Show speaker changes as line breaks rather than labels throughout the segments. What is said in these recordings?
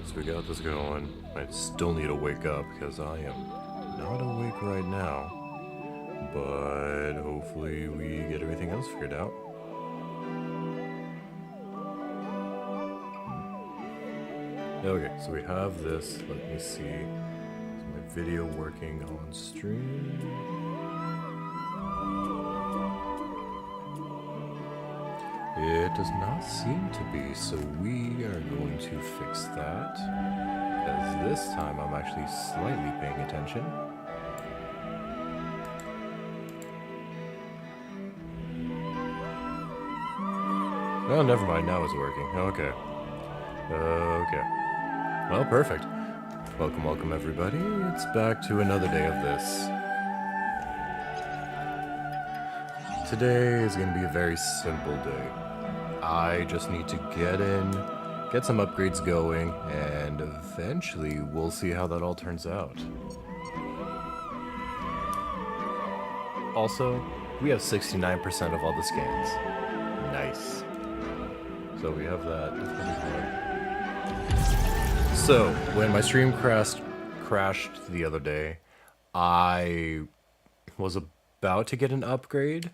Alright, so we got this going. I still need to wake up because I am not awake right now. But hopefully we get everything else figured out. Okay, so we have this. Let me see. Is my video working on stream? It does not seem to be, so we are going to fix that. Because this time I'm actually slightly paying attention. Oh, never mind, now it's working. Okay. Okay. Well, perfect. Welcome, welcome everybody. It's back to another day of this. Today is going to be a very simple day. I just need to get in, get some upgrades going, and eventually we'll see how that all turns out. Also, we have 69% of all the scans. Nice. So we have that. So, when my stream crashed the other day, I was about to get an upgrade.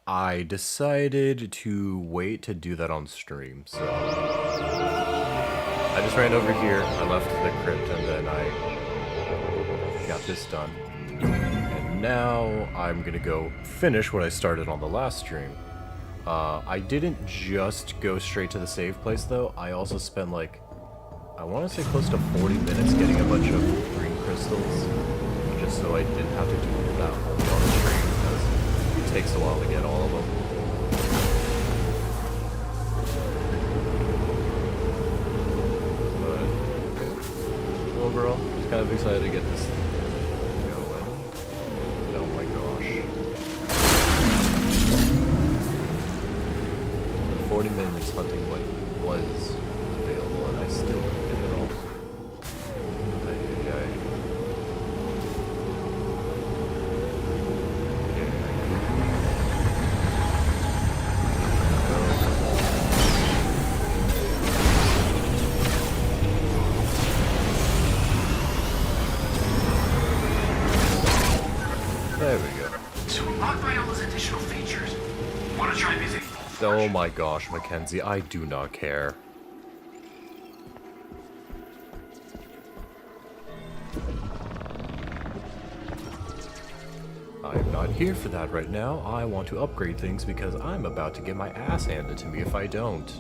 I decided to wait to do that on stream, so I just ran over here, I left the crypt, and then I got this done. And now I'm gonna go finish what I started on the last stream. I didn't just go straight to the save place though, I also spent like, I want to say close to 40 minutes getting a bunch of green crystals, just so I didn't have to do that on the stream, because it takes a while to get all of them. But overall, just kind of excited to get this going. Oh my gosh. 40 minutes hunting what was available, and I still couldn't get it all. There we go.
So we locked by all those additional features. Want to try visiting both?
Oh my gosh, Mackenzie, I do not care. I'm not here for that right now. I want to upgrade things because I'm about to get my ass handed to me if I don't.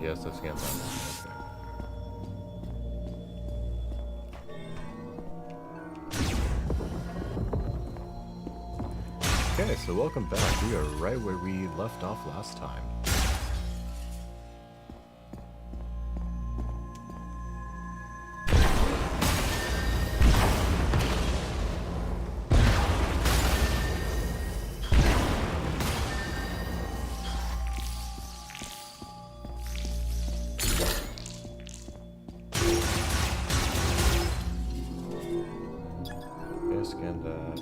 Yes, let's get that one. Okay, so welcome back. We are right where we left off last time. Okay, scan that.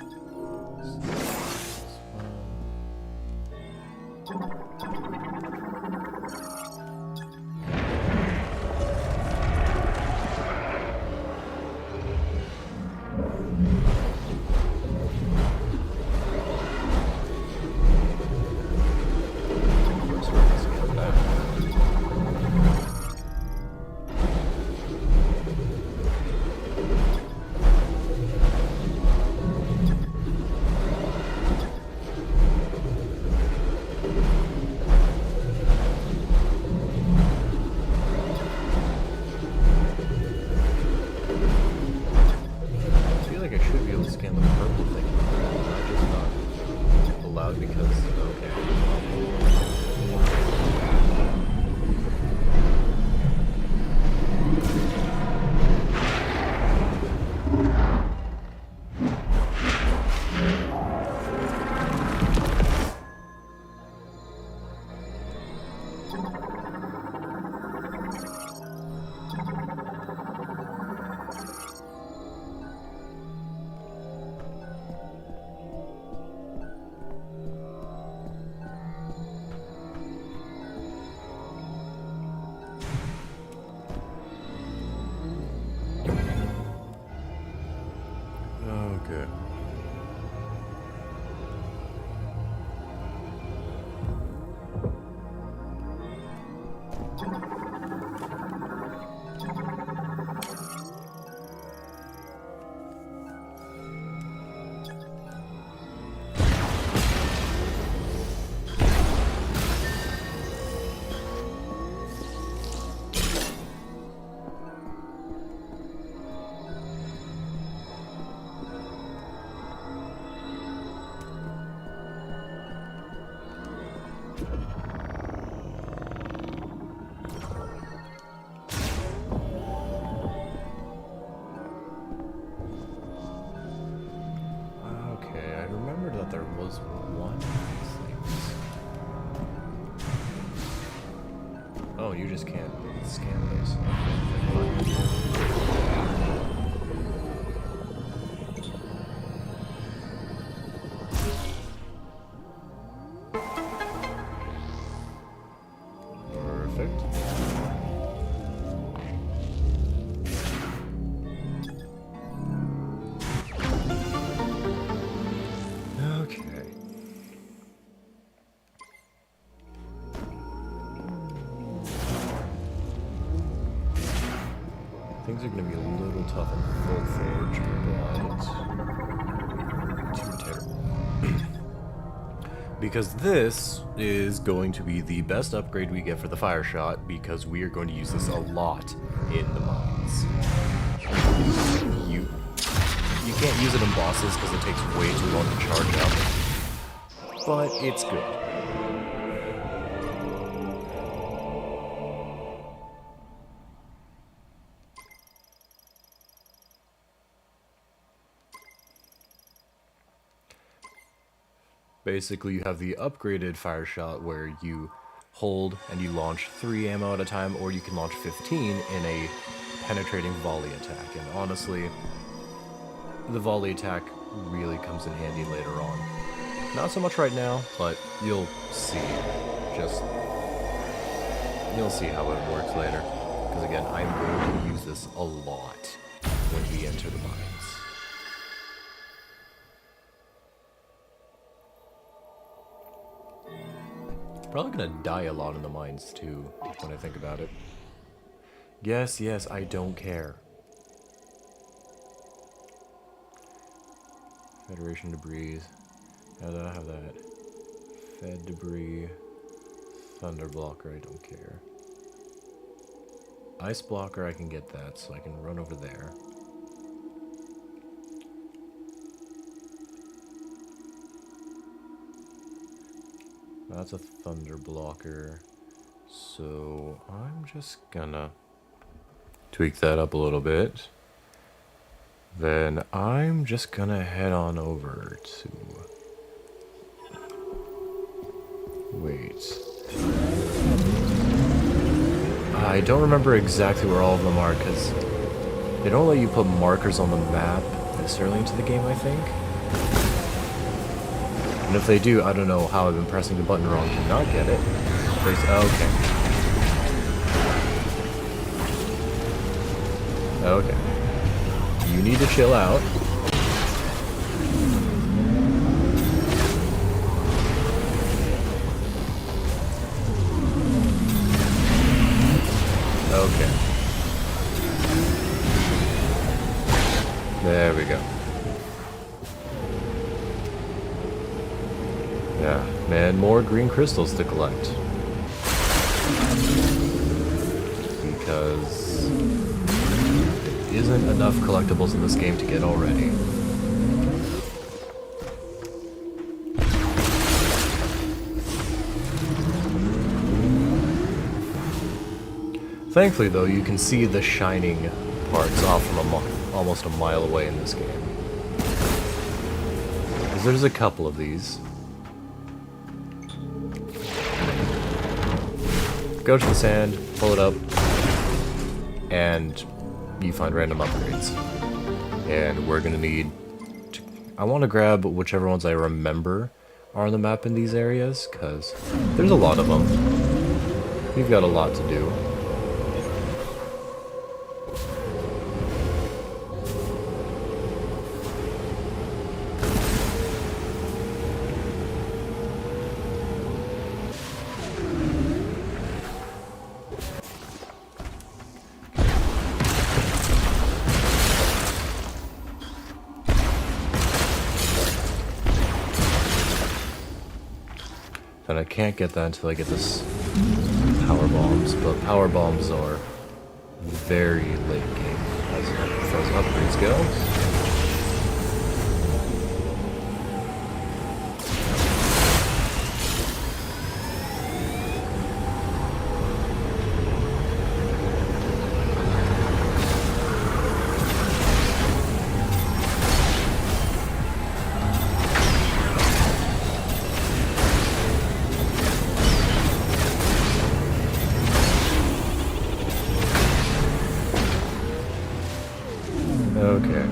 Okay. Okay, I remembered that there was one of these things. Oh, you just can't scan those. Perfect. Okay. Things are going to be a little tough in full forge, but too terrible. Because this is going to be the best upgrade we get for the fire shot, because we are going to use this a lot in the mines. You can't use it in bosses because it takes way too long to charge up, but it's good. Basically, you have the upgraded fire shot where you hold and you launch 3 ammo at a time, or you can launch 15 in a penetrating volley attack. And honestly, the volley attack really comes in handy later on. Not so much right now, but you'll see. You'll see how it works later. Because again, I'm going to use this a lot when we enter the mines. Probably gonna die a lot in the mines too, when I think about it. Yes, I don't care. Federation debris. How do I have that? Fed debris. Thunder blocker, I don't care. Ice blocker, I can get that, so I can run over there. That's a thunder blocker, so I'm just gonna tweak that up a little bit. Then I'm just gonna head on over to... Wait. I don't remember exactly where all of them are, because they don't let you put markers on the map this early into the game, I think. And if they do, I don't know how I've been pressing the button wrong to not get it. Okay. You need to chill out. Okay. There we go. Yeah, man, more green crystals to collect. Because there isn't enough collectibles in this game to get already. Thankfully, though, you can see the shining parts off from almost a mile away in this game. Because there's a couple of these. Go to the sand, pull it up, and you find random upgrades. And we're gonna need to... I want to grab whichever ones I remember are on the map in these areas, because there's a lot of them. We've got a lot to do. And I can't get that until I get this power bombs, but power bombs are very late game as far as upgrades go. Okay.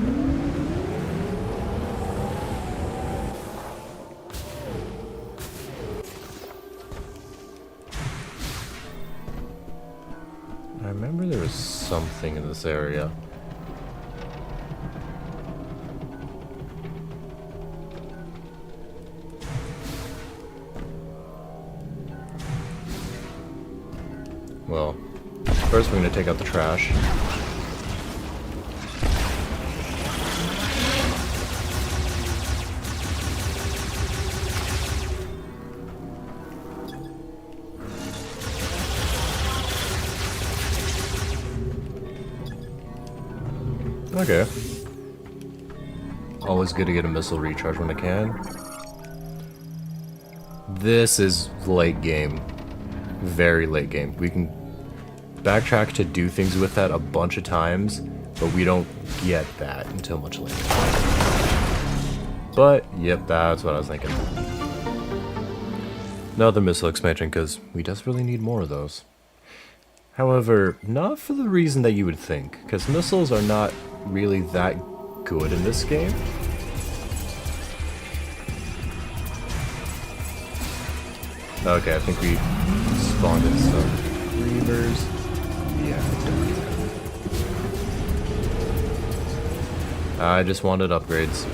I remember there was something in this area. Well, first we're going to take out the trash. Okay. Always good to get a missile recharge when I can. This is late game. Very late game. We can backtrack to do things with that a bunch of times, but we don't get that until much later. But, yep, that's what I was thinking. Another missile expansion, because we desperately need more of those. However, not for the reason that you would think, because missiles are not really that good in this game. Okay, I think we spawned in some reavers. Yeah, I just wanted upgrades.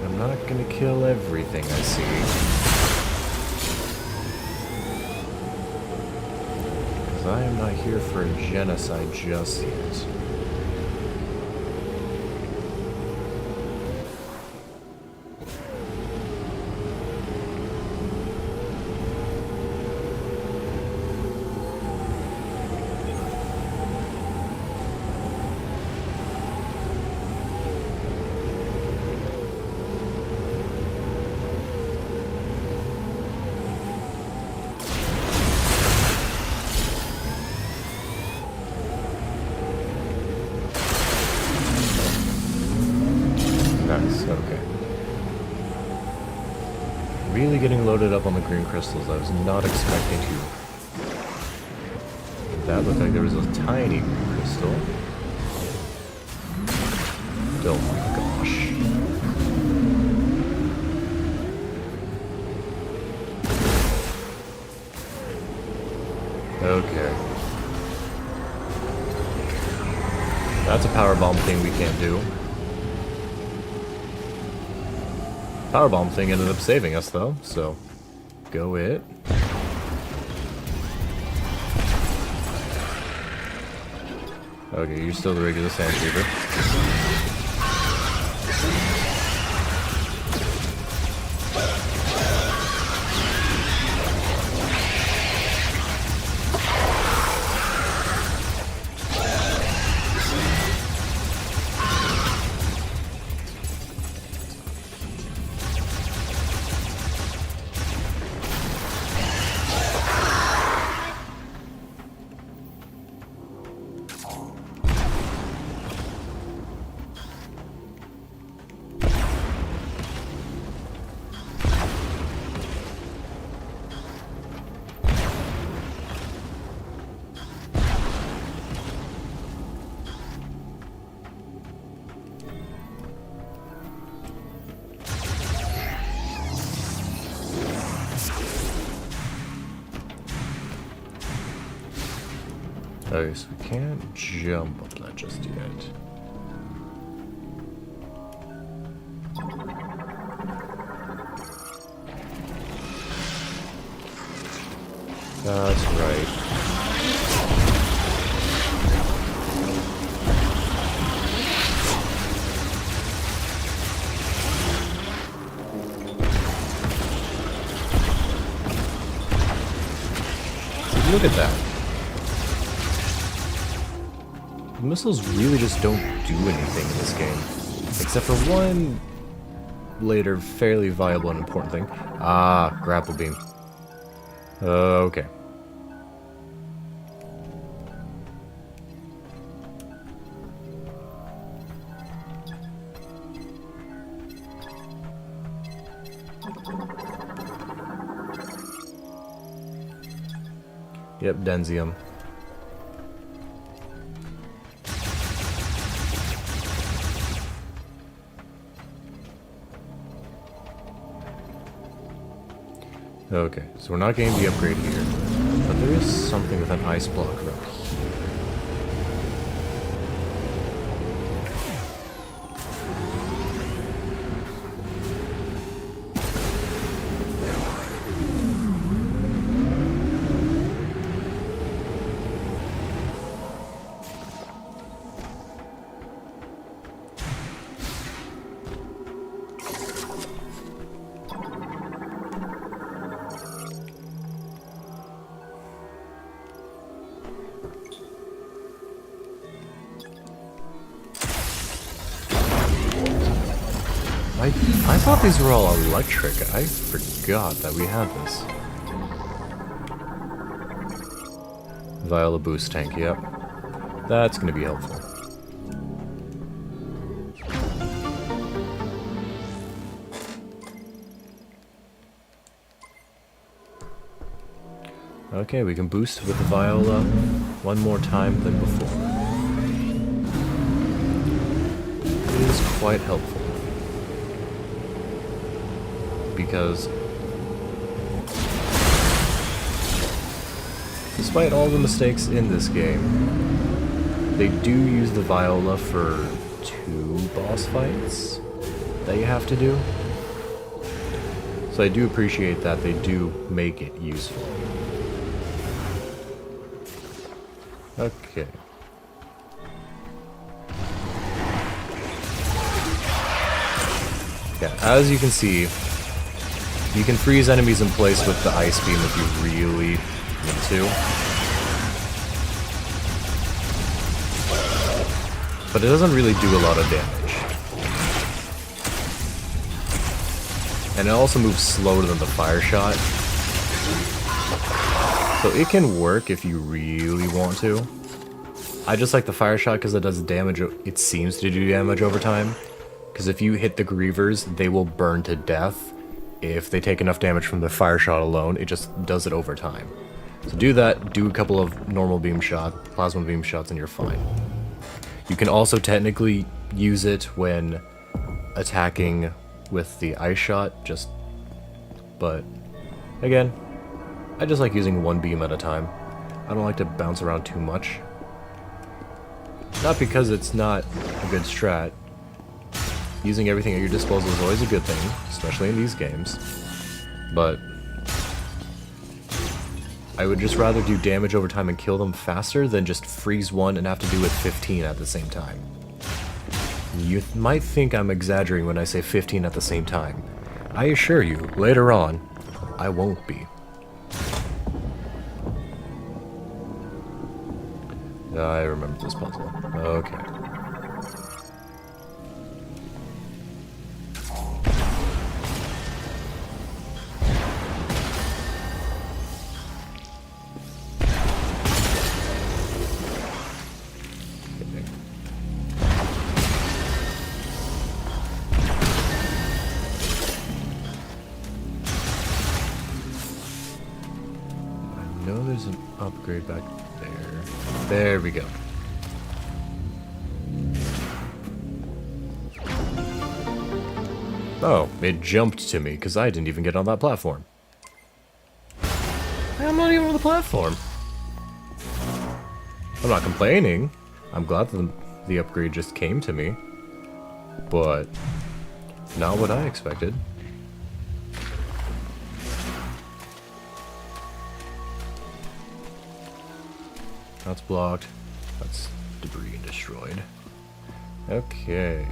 I'm not gonna kill everything I see. I am not here for a genocide just yet. Nice, okay. Really getting loaded up on the green crystals. I was not expecting to. That looked like there was a tiny green crystal. Oh my gosh. Okay. That's a powerbomb thing we can't do. Powerbomb thing ended up saving us though, so go it. Okay, you're still the regular sand reaver. Okay, so we can't jump up that just yet. That's right. look at that. The missiles really just don't do anything in this game. Except for one later fairly viable and important thing. Ah, grapple beam. Okay. Yep, Denzium. Okay, so we're not getting the upgrade here, but there is something with an ice block around here. I thought these were all electric. I forgot that we had this. Viola boost tank, yep. That's gonna be helpful. Okay, we can boost with the Viola one more time than before. It is quite helpful. Because despite all the mistakes in this game, they do use the Viola for 2 boss fights that you have to do. So I do appreciate that they do make it useful. Okay. Yeah, as you can see, you can freeze enemies in place with the ice beam if you really need to. But it doesn't really do a lot of damage. And it also moves slower than the fire shot. So it can work if you really want to. I just like the fire shot because it does damage, it seems to do damage over time. Because if you hit the grievers, they will burn to death. If they take enough damage from the fire shot alone, it just does it over time. So do that, do a couple of normal beam shot, plasma beam shots, and you're fine. You can also technically use it when attacking with the ice shot, but again, I just like using one beam at a time. I don't like to bounce around too much. Not because it's not a good strat. Using everything at your disposal is always a good thing, especially in these games. But I would just rather do damage over time and kill them faster than just freeze one and have to do with 15 at the same time. You might think I'm exaggerating when I say 15 at the same time. I assure you, later on, I won't be. I remember this puzzle. Okay. I know there's an upgrade back there. There we go. Oh, it jumped to me because I didn't even get on that platform. I'm not even on the platform. I'm not complaining. I'm glad that the upgrade just came to me. But not what I expected. That's blocked. That's debris and destroyed. Okay.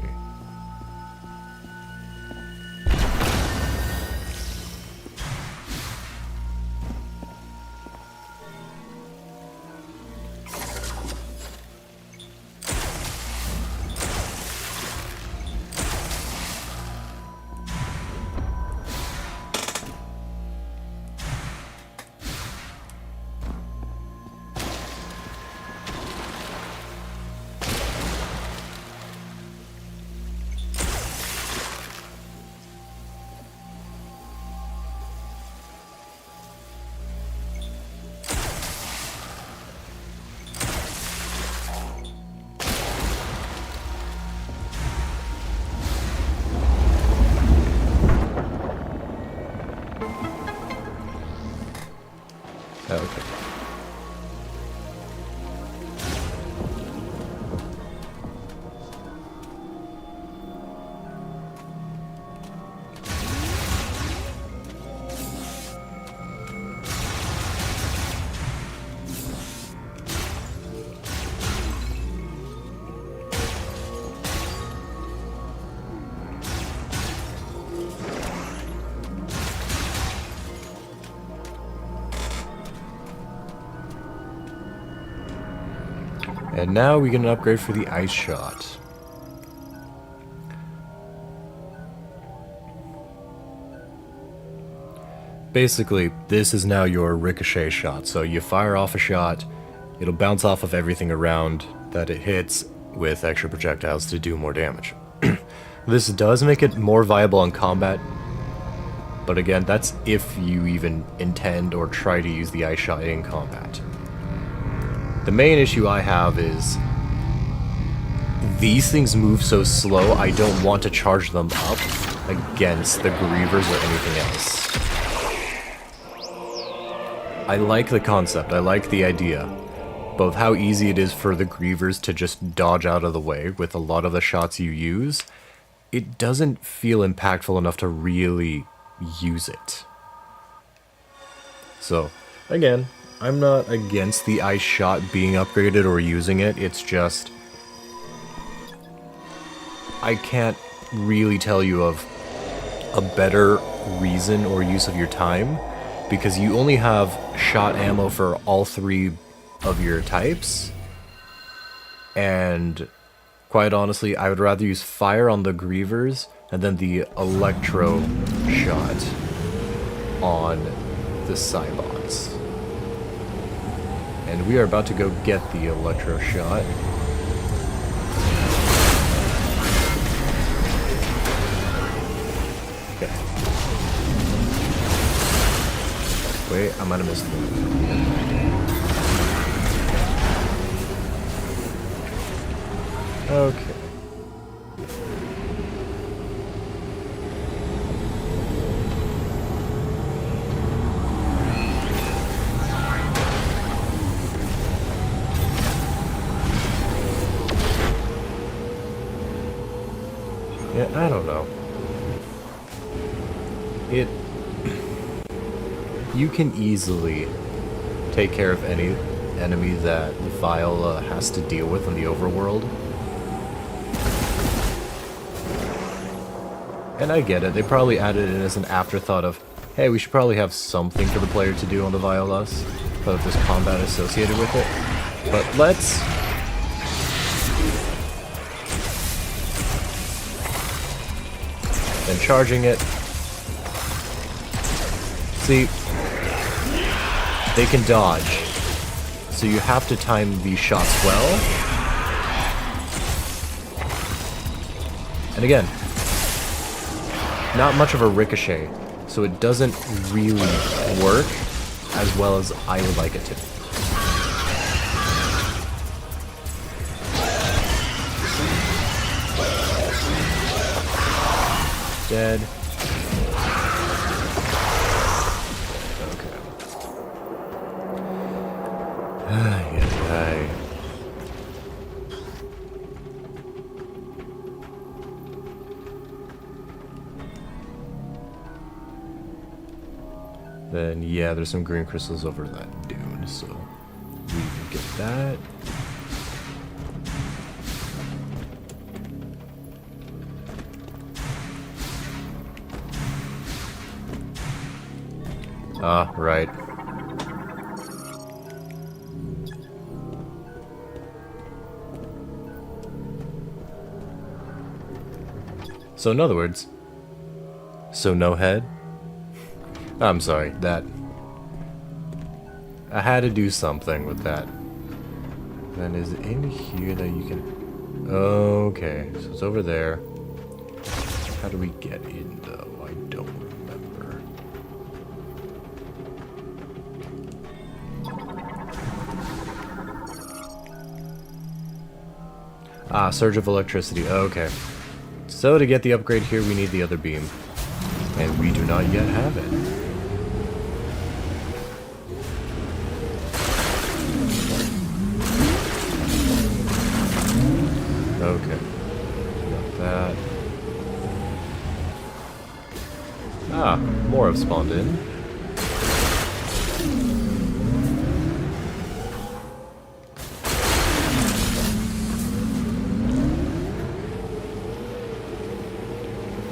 And now we get an upgrade for the ice shot. Basically, this is now your ricochet shot. So you fire off a shot, it'll bounce off of everything around that it hits with extra projectiles to do more damage. This does make it more viable in combat, but again, that's if you even intend or try to use the ice shot in combat. The main issue I have is these things move so slow, I don't want to charge them up against the Grievers or anything else. I like the concept, I like the idea, but with how easy it is for the Grievers to just dodge out of the way with a lot of the shots you use, it doesn't feel impactful enough to really use it. So, again, I'm not against the ice shot being upgraded or using it, it's just I can't really tell you of a better reason or use of your time, because you only have shot ammo for all 3 of your types, and quite honestly, I would rather use fire on the Grievers and then the electro shot on the Cybots. And we are about to go get the electro shot. Okay. Wait, I might have missed one. Okay. Yeah, I don't know. You can easily take care of any enemy that Viola has to deal with in the overworld. And I get it, they probably added it as an afterthought of, hey, we should probably have something for the player to do on the Violas, but if there's combat associated with it. But let's... Then charging it. See, they can dodge, so you have to time these shots well. And again, not much of a ricochet, so it doesn't really work as well as I would like it to. Dead. Okay. Then, yeah, there's some green crystals over that dune, so we can get that. Ah, right. So in other words, so no head? I'm sorry, that... I had to do something with that. Then is it in here that you can... Okay, so it's over there. How do we get in, though? I don't remember. Ah, surge of electricity. Okay. So to get the upgrade here, we need the other beam. And we do not yet have it. Okay. Got that. Ah, more have spawned in.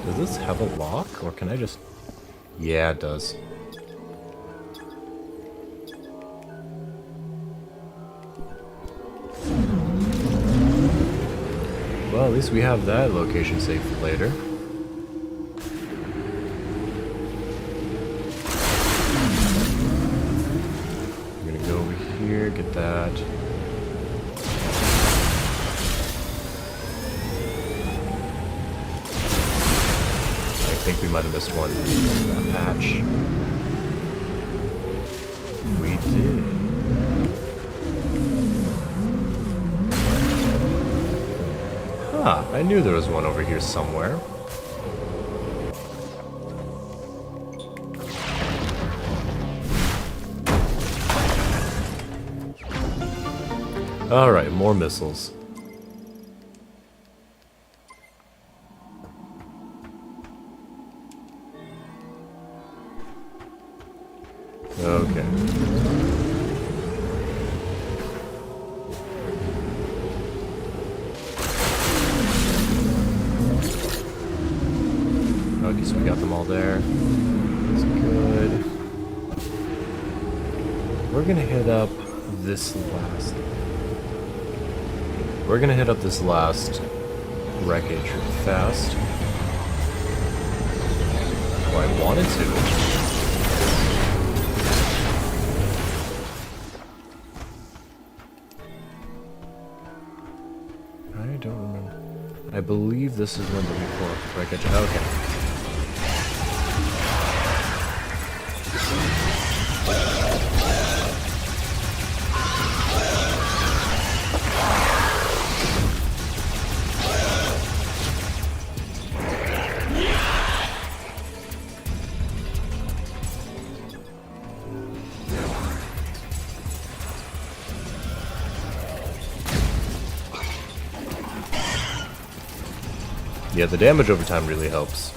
Does this have a lock, or can I just... Yeah, it does. Well, at least we have that location safe for later. I'm gonna go over here, get that. I think we might have missed one. That patch. We did. Huh, I knew there was one over here somewhere. Alright, more missiles. Okay. Okay, so we got them all there. That's good. We're gonna hit up this last... We're gonna hit up this last wreckage fast. Oh, I wanted to. I don't remember. I believe this is when we pull up the wreckage. Okay. Yeah, the damage over time really helps.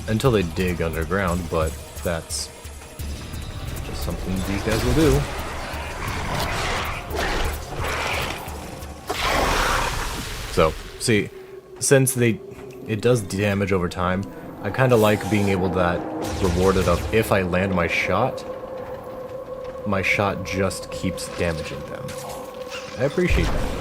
Until they dig underground, but that's just something these guys will do. So, see, since it does damage over time, I kind of like being able to that rewarded of if I land my shot just keeps damaging them. I appreciate that.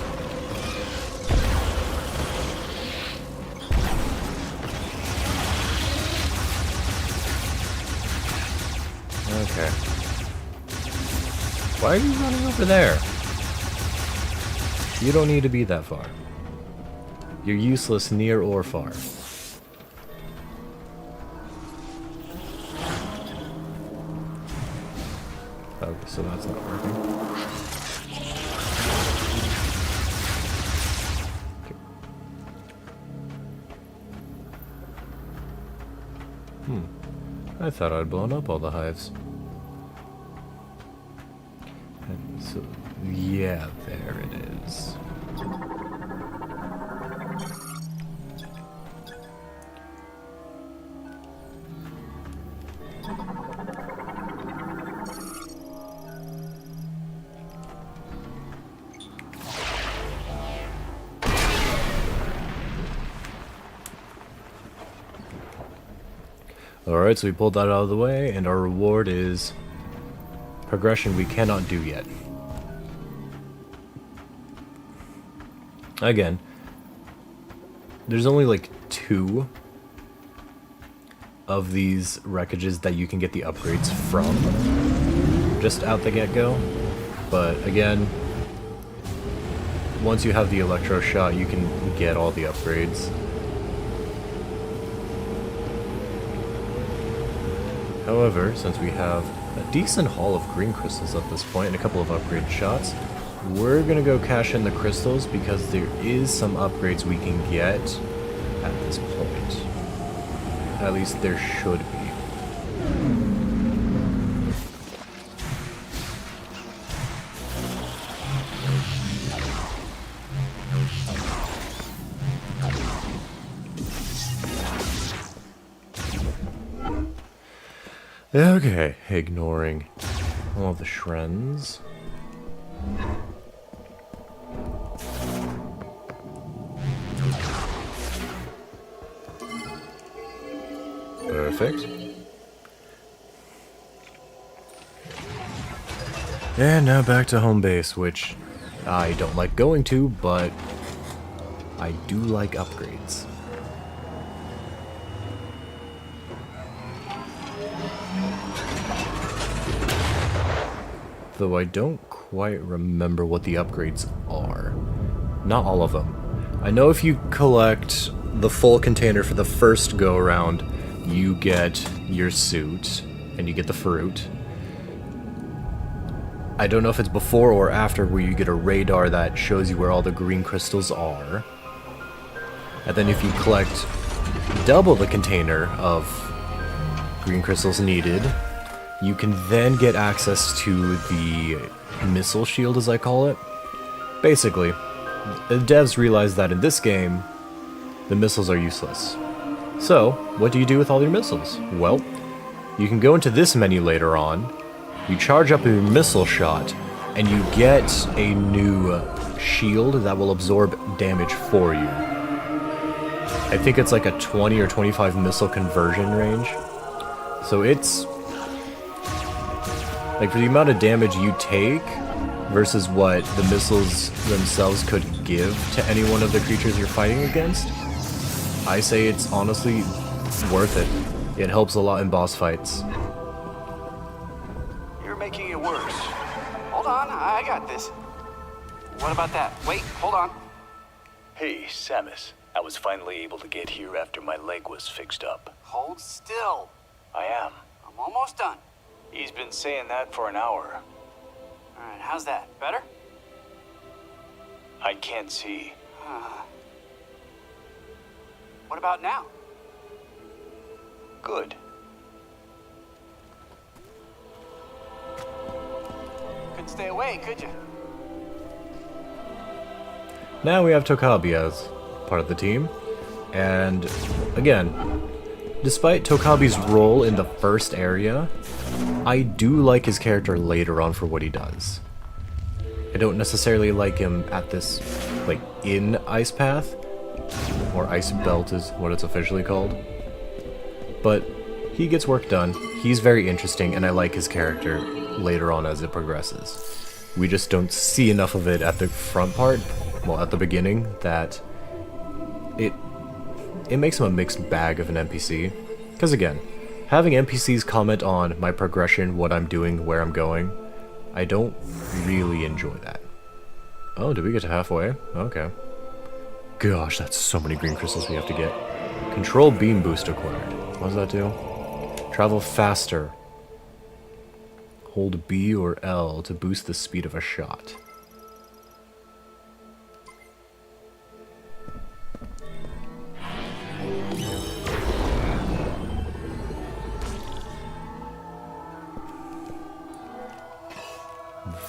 Okay. Why are you running over there? You don't need to be that far. You're useless near or far. Okay, so that's not working. Okay. I thought I'd blown up all the hives. And so, yeah, there it is. Alright, so we pulled that out of the way, and our reward is progression we cannot do yet. Again, there's only like 2 of these wreckages that you can get the upgrades from, just out the get-go. But again, once you have the electro shot, you can get all the upgrades. However, since we have a decent haul of green crystals at this point and a couple of upgrade shots, we're gonna go cash in the crystals because there is some upgrades we can get at this point. At least there should be. Okay, ignoring all the shreds. Perfect. And now back to home base, which I don't like going to, but I do like upgrades. Though I don't quite remember what the upgrades are. Not all of them. I know if you collect the full container for the first go-around, you get your suit, and you get the fruit. I don't know if it's before or after where you get a radar that shows you where all the green crystals are. And then if you collect double the container of green crystals needed, you can then get access to the missile shield, as I call it. Basically, the devs realized that in this game, the missiles are useless. So, what do you do with all your missiles? Well, you can go into this menu later on, you charge up your missile shot, and you get a new shield that will absorb damage for you. I think it's like a 20 or 25 missile conversion range. So it's... like, for the amount of damage you take versus what the missiles themselves could give to any one of the creatures you're fighting against, I say it's honestly worth it. It helps a lot in boss fights.
You're making it worse. Hold on, I got this. What about that? Wait, hold on.
Hey, Samus. I was finally able to get here after my leg was fixed up.
Hold still.
I am.
I'm almost done.
He's been saying that for an hour.
Alright, how's that? Better?
I can't see.
What about now?
Good.
Couldn't stay away, could you?
Now we have Tokabi as part of the team, and again, despite Tokabi's role in the first area, I do like his character later on for what he does. I don't necessarily like him at this, like, in Ice Path, or Ice Belt is what it's officially called, but he gets work done, he's very interesting, and I like his character later on as it progresses. We just don't see enough of it at the front part, well, at the beginning, that it makes him a mixed bag of an NPC. Because again, having NPCs comment on my progression, what I'm doing, where I'm going, I don't really enjoy that. Oh, did we get to halfway? Okay. Gosh, that's so many green crystals we have to get. Control beam boost acquired. What does that do? Travel faster. Hold B or L to boost the speed of a shot.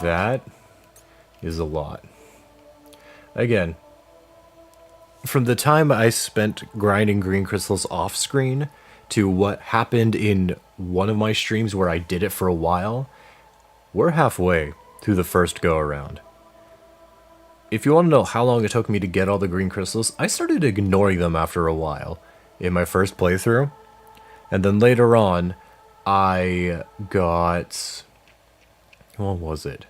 That is a lot. Again, from the time I spent grinding green crystals off screen to what happened in one of my streams where I did it for a while, we're halfway through the first go around. If you want to know how long it took me to get all the green crystals, I started ignoring them after a while in my first playthrough. And then later on, I got... what was it?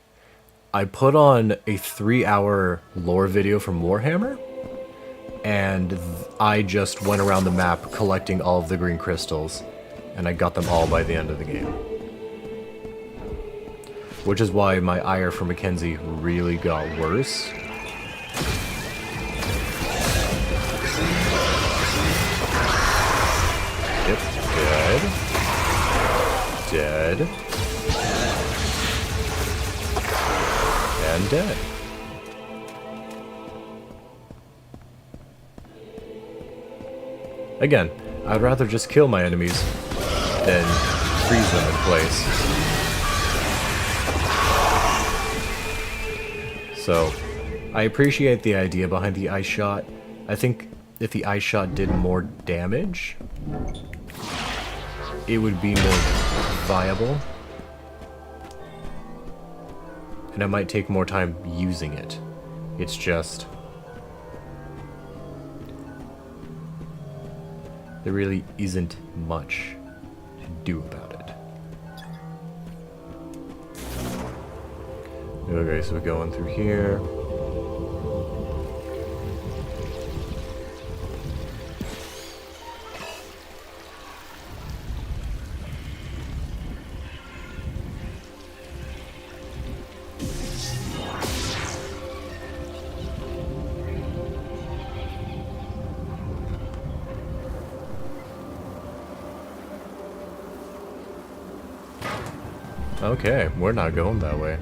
I put on a 3-hour lore video from Warhammer, and I just went around the map collecting all of the green crystals, and I got them all by the end of the game. Which is why my ire for Mackenzie really got worse. Yep, dead. Dead. And dead. Again, I'd rather just kill my enemies than freeze them in place. So, I appreciate the idea behind the ice shot. I think if the ice shot did more damage, it would be more viable. And I might take more time using it. It's just... there really isn't much to do about it. Okay, so we're going through here. Okay, we're not going that way.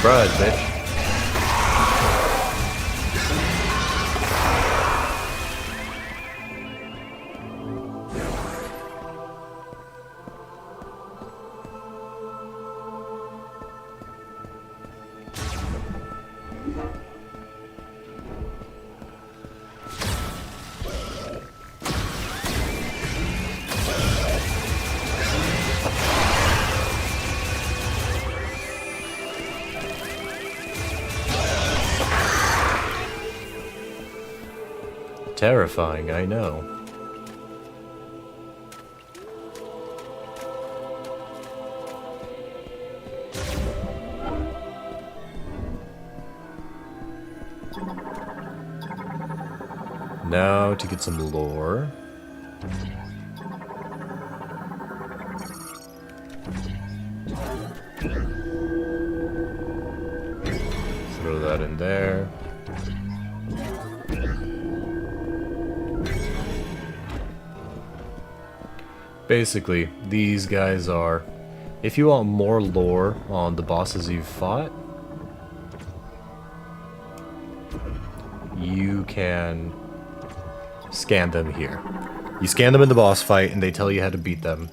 Surprise, bitch. Terrifying, I know. Now to get some lore. Throw that in there. Basically, these guys are, if you want more lore on the bosses you've fought, you can scan them here. You scan them in the boss fight and they tell you how to beat them.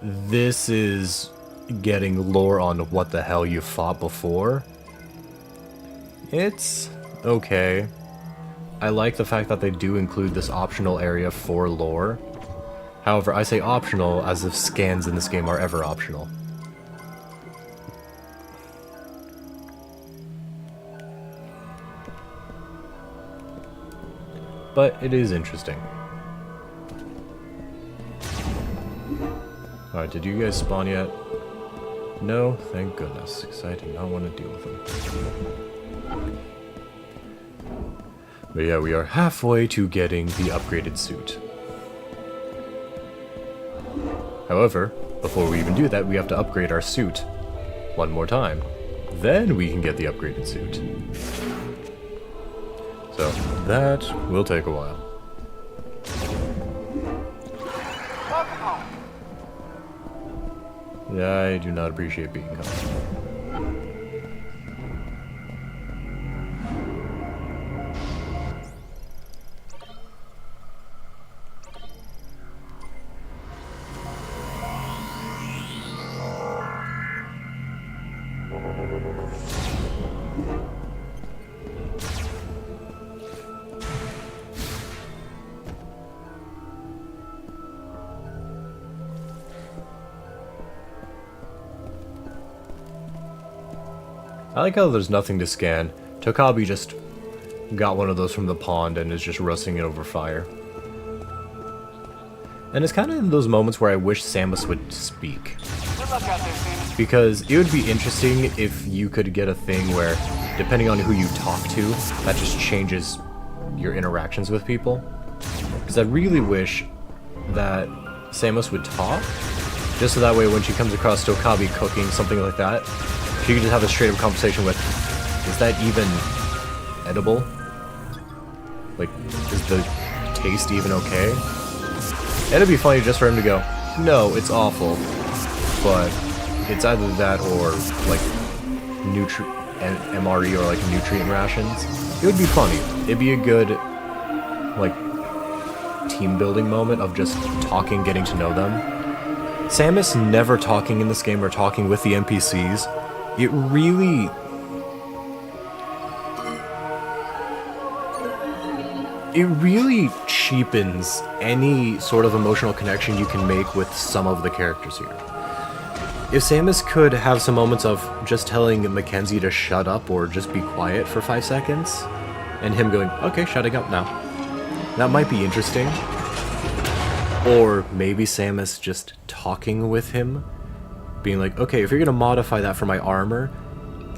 This is getting lore on what the hell you fought before. It's okay. I like the fact that they do include this optional area for lore. However, I say optional as if scans in this game are ever optional. But it is interesting. Alright, did you guys spawn yet? No? Thank goodness, because I did not want to deal with them. But yeah, we are halfway to getting the upgraded suit. However, before we even do that, we have to upgrade our suit one more time. Then we can get the upgraded suit. So, that will take a while.
Welcome home.
Yeah, I do not appreciate being caught. I like how there's nothing to scan. Tokabi just got one of those from the pond and is just roasting it over fire. And it's kind of in those moments where I wish Samus would speak.
Good luck out there, Samus.
Because it would be interesting if you could get a thing where, depending on who you talk to, that just changes your interactions with people. Because I really wish that Samus would talk, just so that way when she comes across Tokabi cooking, something like that, she could just have a straight up conversation with, is that even edible? Like, is the taste even okay? And it'd be funny just for him to go, no, it's awful, but it's either that or, like, MRE or, like, nutrient rations. It would be funny. It'd be a good, like, team building moment of just talking, getting to know them. Samus never talking in this game or talking with the NPCs. It really cheapens any sort of emotional connection you can make with some of the characters here. If Samus could have some moments of just telling Mackenzie to shut up or just be quiet for 5 seconds, and him going, okay, shutting up now. That might be interesting. Or maybe Samus just talking with him, being like, okay, if you're gonna modify that for my armor,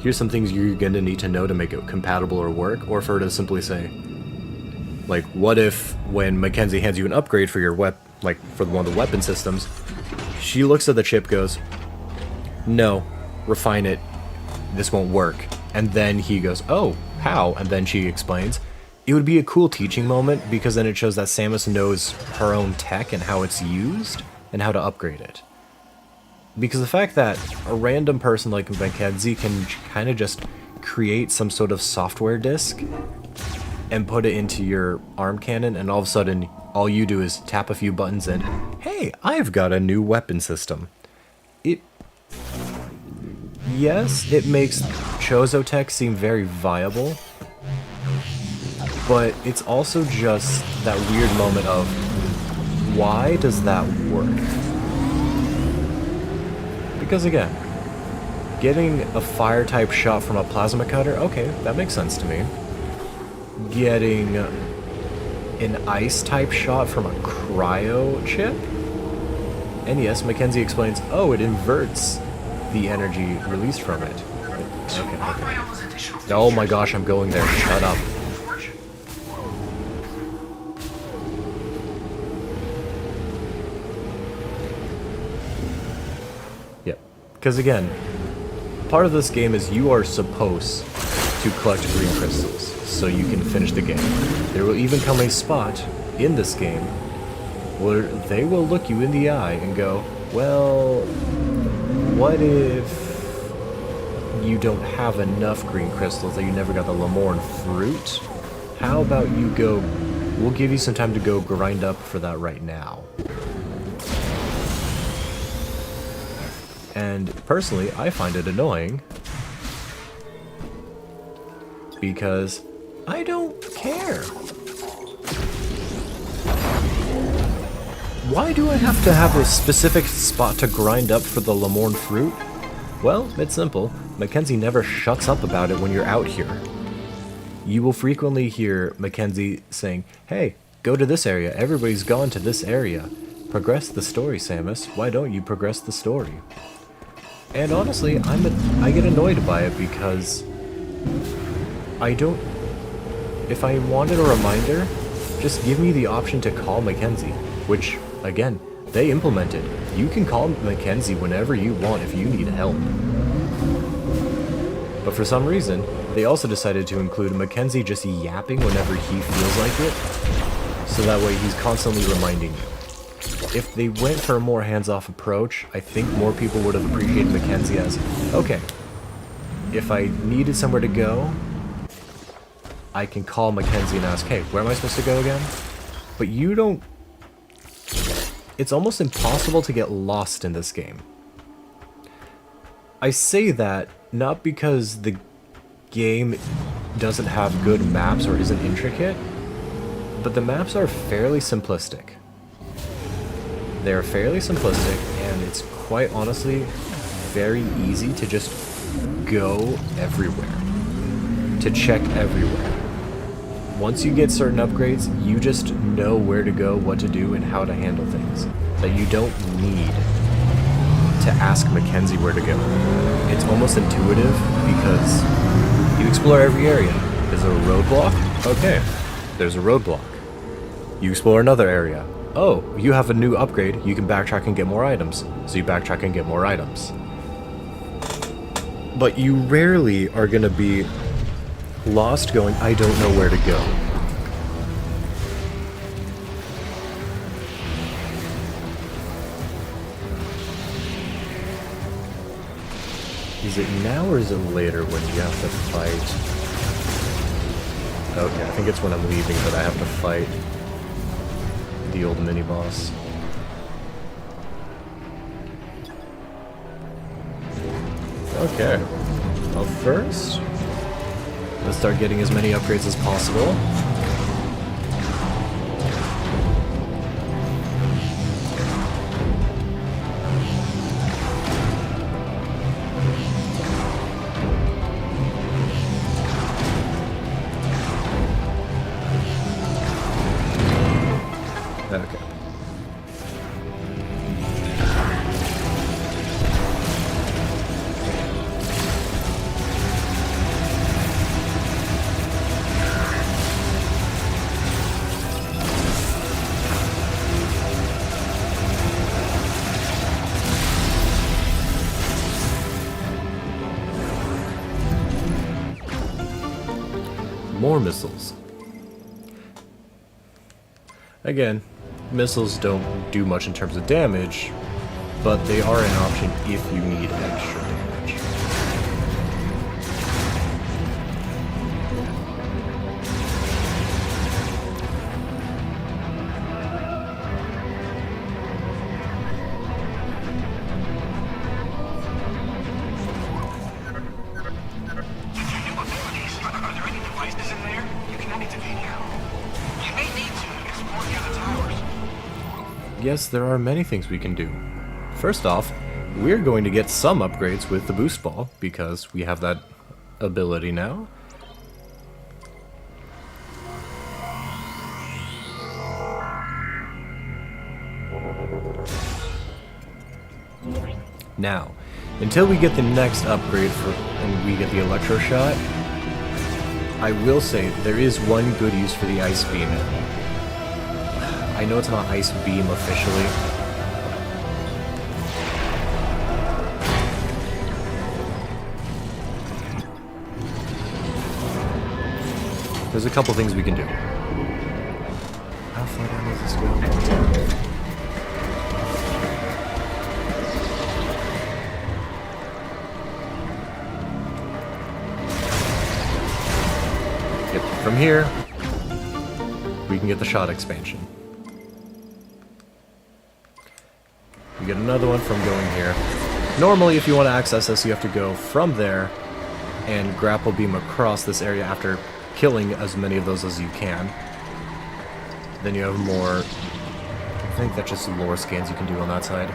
here's some things you're gonna need to know to make it compatible or work. Or for her to simply say, like, what if when Mackenzie hands you an upgrade for your like for one of the weapon systems, she looks at the chip, goes, "No, refine it. This won't work." And then he goes, "Oh, how?" And then she explains. It would be a cool teaching moment because then it shows that Samus knows her own tech and how it's used and how to upgrade it. Because the fact that a random person like Mackenzie can kind of just create some sort of software disk and put it into your arm cannon, and all of a sudden all you do is tap a few buttons and, hey, I've got a new weapon system. Yes, it makes Chozo Tech seem very viable, but it's also just that weird moment of, why does that work? Because again, getting a fire type shot from a plasma cutter, okay, that makes sense to me. Getting an ice type shot from a cryo chip? And yes, Mackenzie explains, oh, it inverts the energy released from it. Okay. Oh my gosh, I'm going there. Shut up. Yep. Because again, part of this game is you are supposed to collect green crystals so you can finish the game. There will even come a spot in this game where they will look you in the eye and go, well, what if you don't have enough green crystals, that you never got the Lemorn fruit? How about you go, we'll give you some time to go grind up for that right now. And personally, I find it annoying because I don't care. Why do I have to have a specific spot to grind up for the Lemorn fruit? Well, it's simple. Mackenzie never shuts up about it when you're out here. You will frequently hear Mackenzie saying, hey, go to this area. Everybody's gone to this area. Progress the story, Samus. Why don't you progress the story? And honestly, I get annoyed by it because I don't... If I wanted a reminder, just give me the option to call Mackenzie, which, again, they implemented. You can call Mackenzie whenever you want if you need help. But for some reason, they also decided to include Mackenzie just yapping whenever he feels like it, so that way he's constantly reminding you. If they went for a more hands-off approach, I think more people would have appreciated Mackenzie as, okay, if I needed somewhere to go, I can call Mackenzie and ask, hey, where am I supposed to go again? But you don't... It's almost impossible to get lost in this game. I say that not because the game doesn't have good maps or isn't intricate, but the maps are fairly simplistic. They're fairly simplistic, and it's quite honestly very easy to just go everywhere, to check everywhere. Once you get certain upgrades, you just know where to go, what to do, and how to handle things. That you don't need to ask Mackenzie where to go. It's almost intuitive because you explore every area. Is there a roadblock? Okay, there's a roadblock. You explore another area. Oh, you have a new upgrade, you can backtrack and get more items. So you backtrack and get more items. But you rarely are gonna be lost going, I don't know where to go. Is it now or is it later when you have to fight? Okay, I think it's when I'm leaving that I have to fight the old mini-boss. Okay. Well, first, let's start getting as many upgrades as possible. Okay. more missiles. Again, missiles don't do much in terms of damage, but they are an option if you need extra damage.
Are there any devices in there you can activate now? You may need to explore the other towers.
Yes, there are many things we can do. First off, we're going to get some upgrades with the boost ball, because we have that ability now. Now, until we get the next upgrade and we get the electro shot, I will say there is one good use for the ice beam. I know it's not ice beam officially. There's a couple things we can do. How far down does this go? From here, we can get the shot expansion. We get another one from going here. Normally, if you want to access this, you have to go from there and grapple beam across this area after killing as many of those as you can. Then you have more... I think that's just lore scans you can do on that side.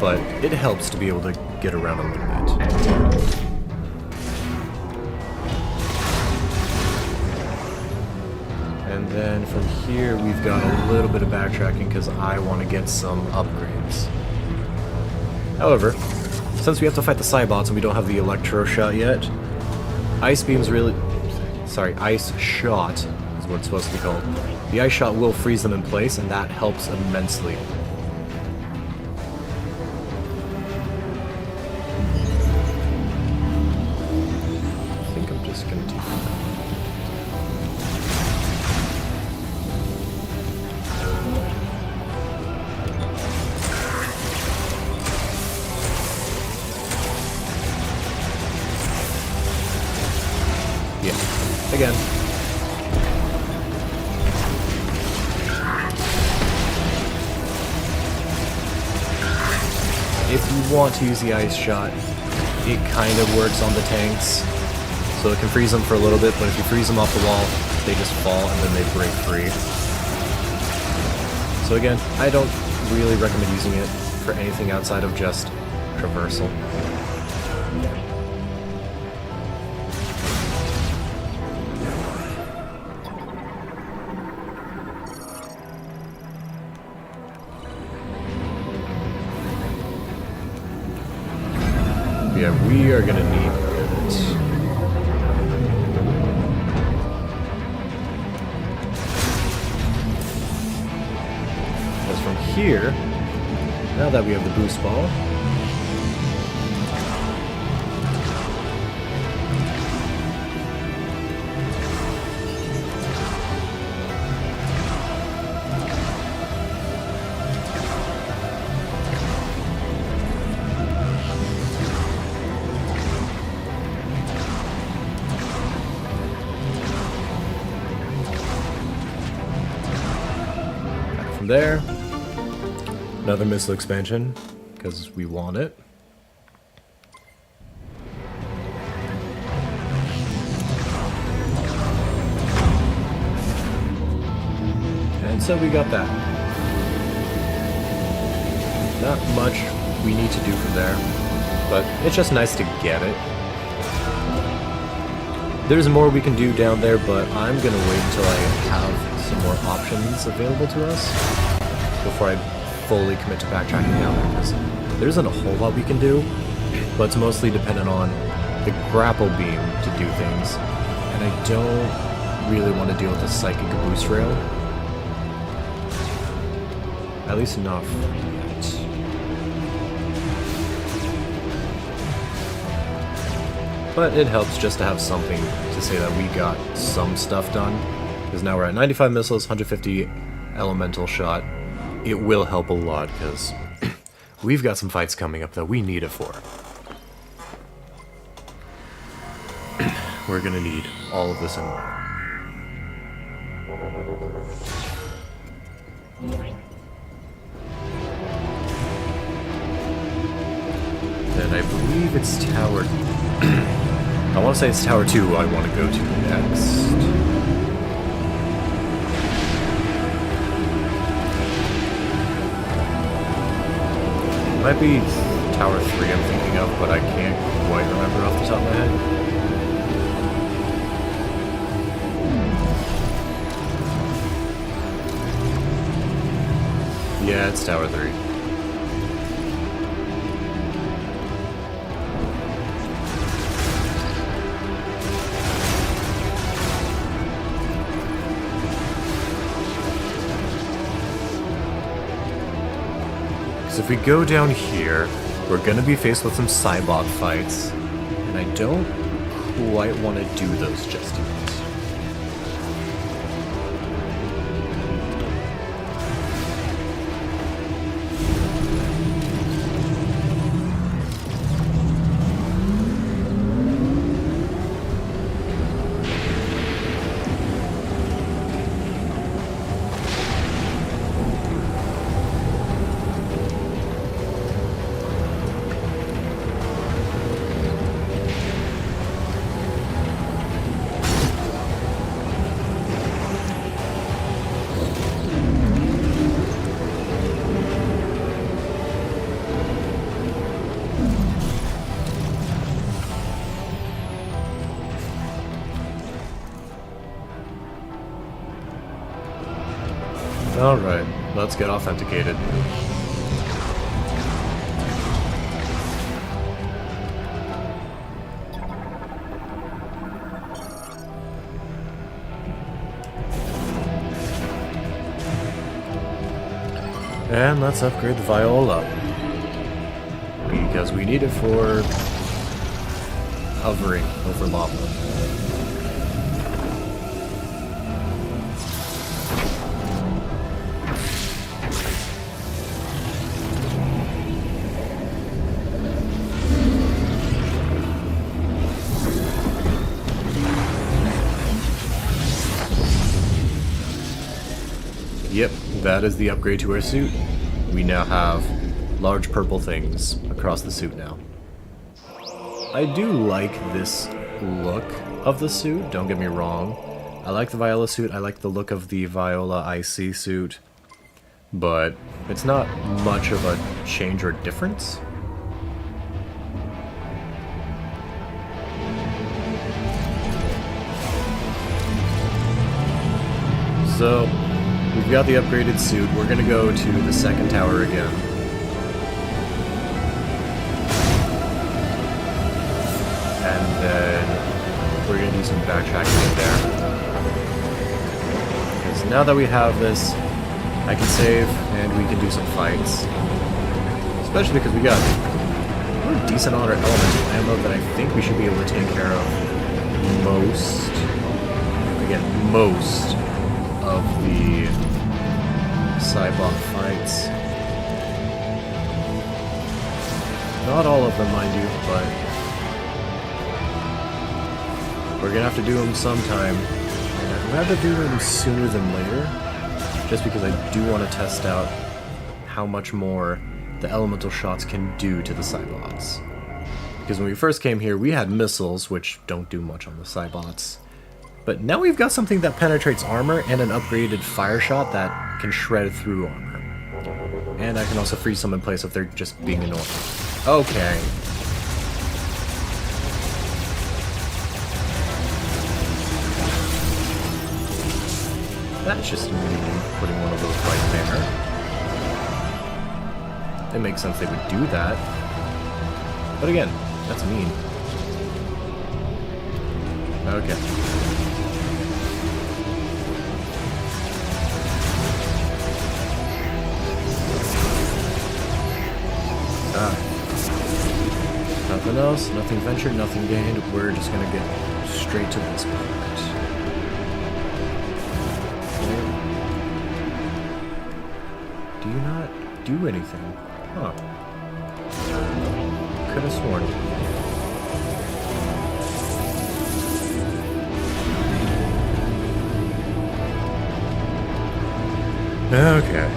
But it helps to be able to get around a little bit. And then from here, we've got a little bit of backtracking because I want to get some upgrades. However, since we have to fight the Cybots and we don't have the Electro Shot yet, Ice Beam's really... Sorry, Ice Shot is what it's supposed to be called. The Ice Shot will freeze them in place, and that helps immensely. I think I'm just gonna take that. Yeah, again. If you want to use the ice shot, it kind of works on the tanks. So it can freeze them for a little bit, but if you freeze them off the wall, they just fall and then they break free. So again, I don't really recommend using it for anything outside of just traversal. Yeah, we are gonna need it. Because from here, now that we have the boost ball, there. Another missile expansion, because we want it. And so we got that. Not much we need to do from there, but it's just nice to get it. There's more we can do down there, but I'm gonna wait until I have some more options available to us before I fully commit to backtracking down there, because there isn't a whole lot we can do, but it's mostly dependent on the grapple beam to do things, and I don't really want to deal with the psychic boost rail. At least enough yet. but it helps just to have something to say that we got some stuff done. Because now we're at 95 missiles, 150 elemental shot. It will help a lot, because we've got some fights coming up that we need it for. We're gonna need all of this and more. And I believe it's Tower... I want to say it's Tower 2 I want to go to next. It might be Tower 3 I'm thinking of, but I can't quite remember off the top of my head. Yeah, it's Tower 3. Because if we go down here, we're going to be faced with some Cybot fights, and I don't quite want to do those just yet. Alright, let's get authenticated. And let's upgrade the Viola. Because we need it for hovering over lava. Yep, that is the upgrade to our suit. We now have large purple things across the suit now. I do like this look of the suit, don't get me wrong. I like the Viola suit, I like the look of the Viola IC suit, but it's not much of a change or difference. So, we've got the upgraded suit. We're gonna go to the second tower again. And then we're gonna do some backtracking there. Because now that we have this, I can save and we can do some fights. Especially because we got a decent amount of elemental ammo that I think we should be able to take care of most of the Cybot fights. Not all of them, mind you, but we're gonna have to do them sometime. And I'd rather do them sooner than later, just because I do want to test out how much more the elemental shots can do to the Cybots. Because when we first came here, we had missiles, which don't do much on the Cybots. But now we've got something that penetrates armor and an upgraded fire shot that can shred through armor. And I can also freeze some in place if they're just being annoying. Okay. That's just mean, putting one of those right there. It makes sense they would do that. But again, that's mean. Okay. Nothing else, nothing ventured, nothing gained. We're just gonna get straight to this part. Okay. Do you not do anything? Huh. Could have sworn. Okay.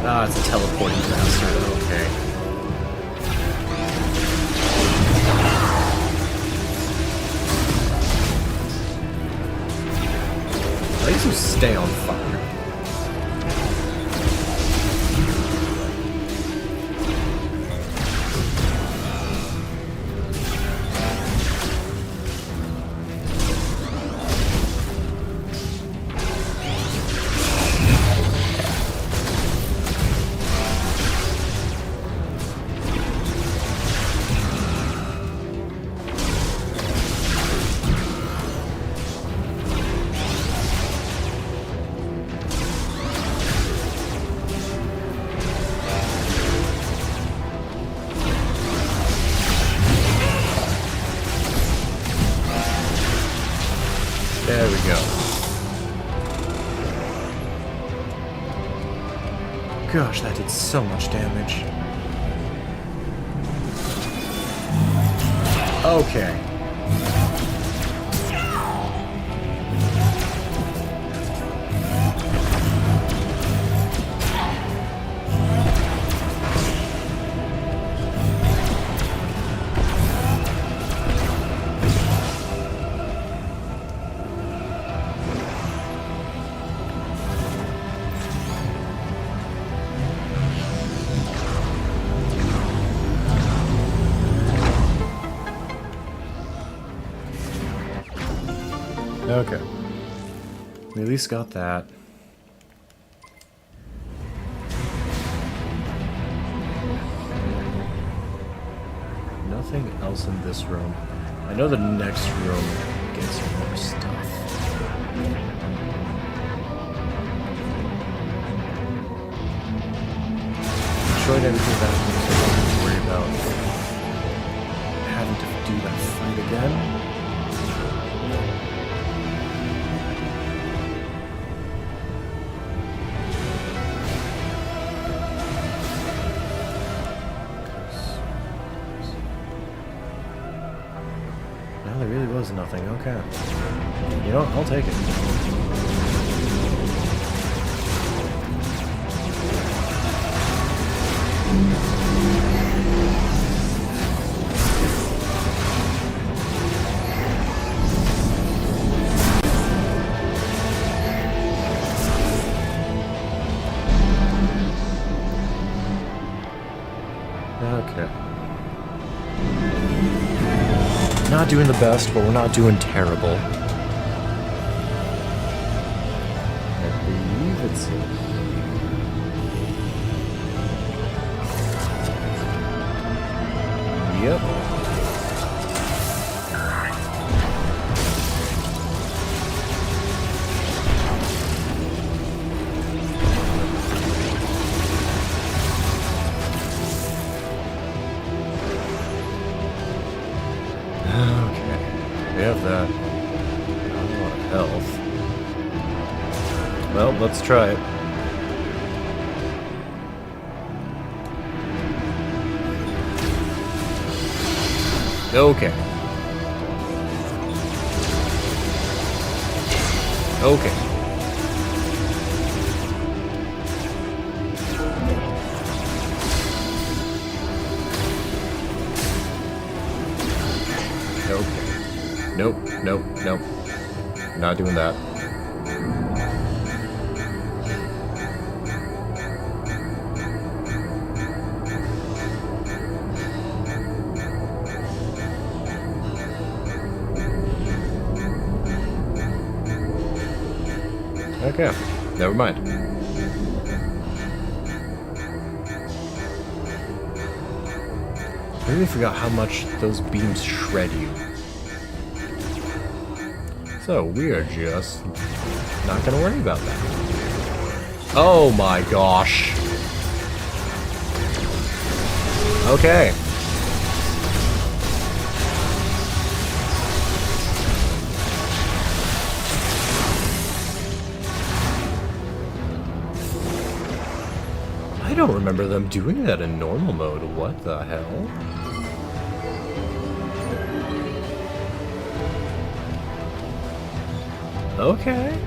Ah, it's a teleporting bastard. Okay. At least you stay on fire. There we go. Gosh, that did so much damage. Okay. Okay. We at least got that. Nothing else in this room. I know the next room gets more stuff. Destroyed everything back there, so I don't have to worry about having to do that fight again. There really was nothing. Okay. You know what? I'll take it. Okay. Not doing the best, but we're not doing terrible. I believe it's Yep. We have that. Not a lot of health. Well, let's try it. Okay. Okay. Nope, nope, nope. Not doing that. Okay, never mind. I really forgot how much those beams shred you. So we are just not gonna worry about that. Oh my gosh. Okay. I don't remember them doing that in normal mode. What the hell? Okay.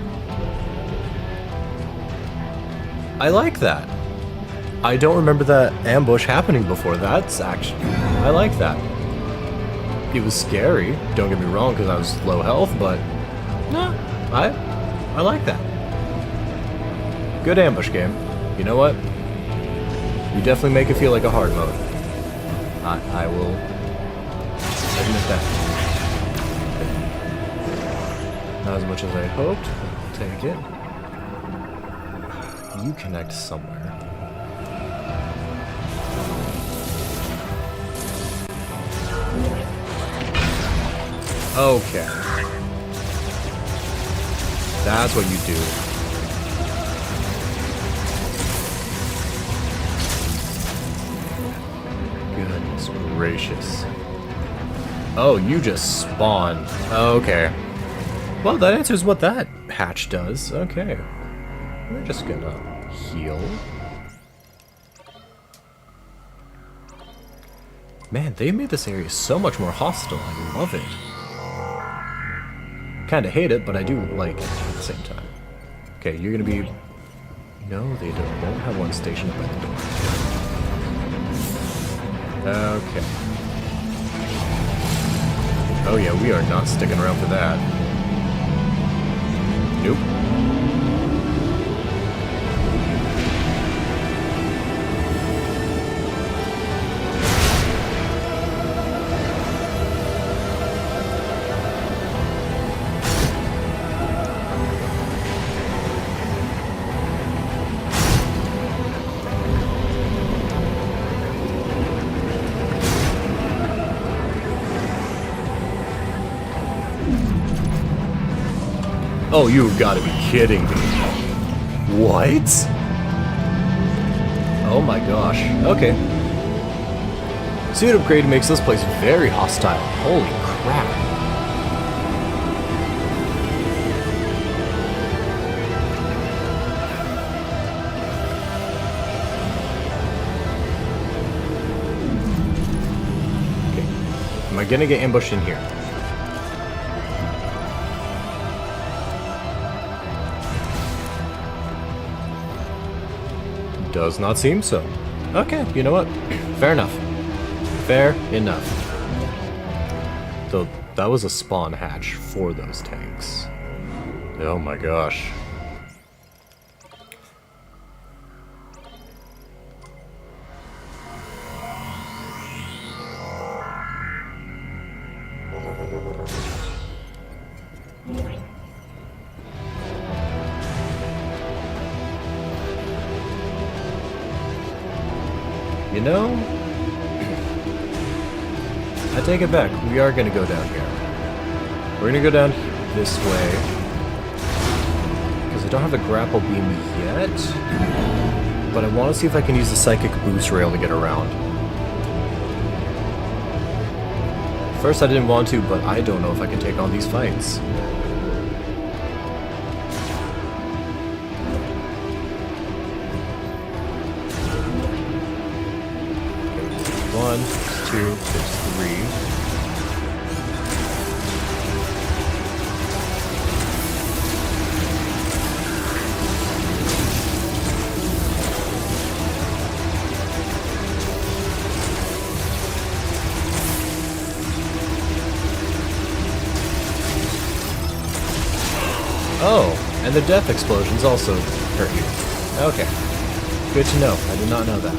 I like that. I don't remember that ambush happening before. That's actually... I like that. It was scary, don't get me wrong, because I was low health, but... No, I like that. Good ambush game. You know what? You definitely make it feel like a hard mode. I will admit that. Not as much as I hoped. I'll take it. You connect somewhere. Okay. That's what you do. Goodness gracious. Oh, you just spawned. Okay. Well, that answers what that hatch does. Okay. We're just gonna heal. Man, they made this area so much more hostile. I love it. Kinda hate it, but I do like it at the same time. Okay, you're gonna be... No, they don't. Won't have one stationed up at the door. Okay. Oh yeah, we are not sticking around for that. Nope. Oh, you've got to be kidding me. What? Oh my gosh. Okay. Suit upgrade makes this place very hostile. Holy crap. Okay. Am I gonna get ambushed in here? Does not seem so. Okay, you know what? Fair enough. Fair enough. Though that was a spawn hatch for those tanks. Oh my gosh. You know, I take it back. We are going to go down here. We're going to go down this way. Because I don't have a grapple beam yet. But I want to see if I can use the psychic boost rail to get around. First I didn't want to, but I don't know if I can take on these fights. One, there's two, there's three. Oh, and the death explosions also hurt you. Okay. Good to know. I did not know that.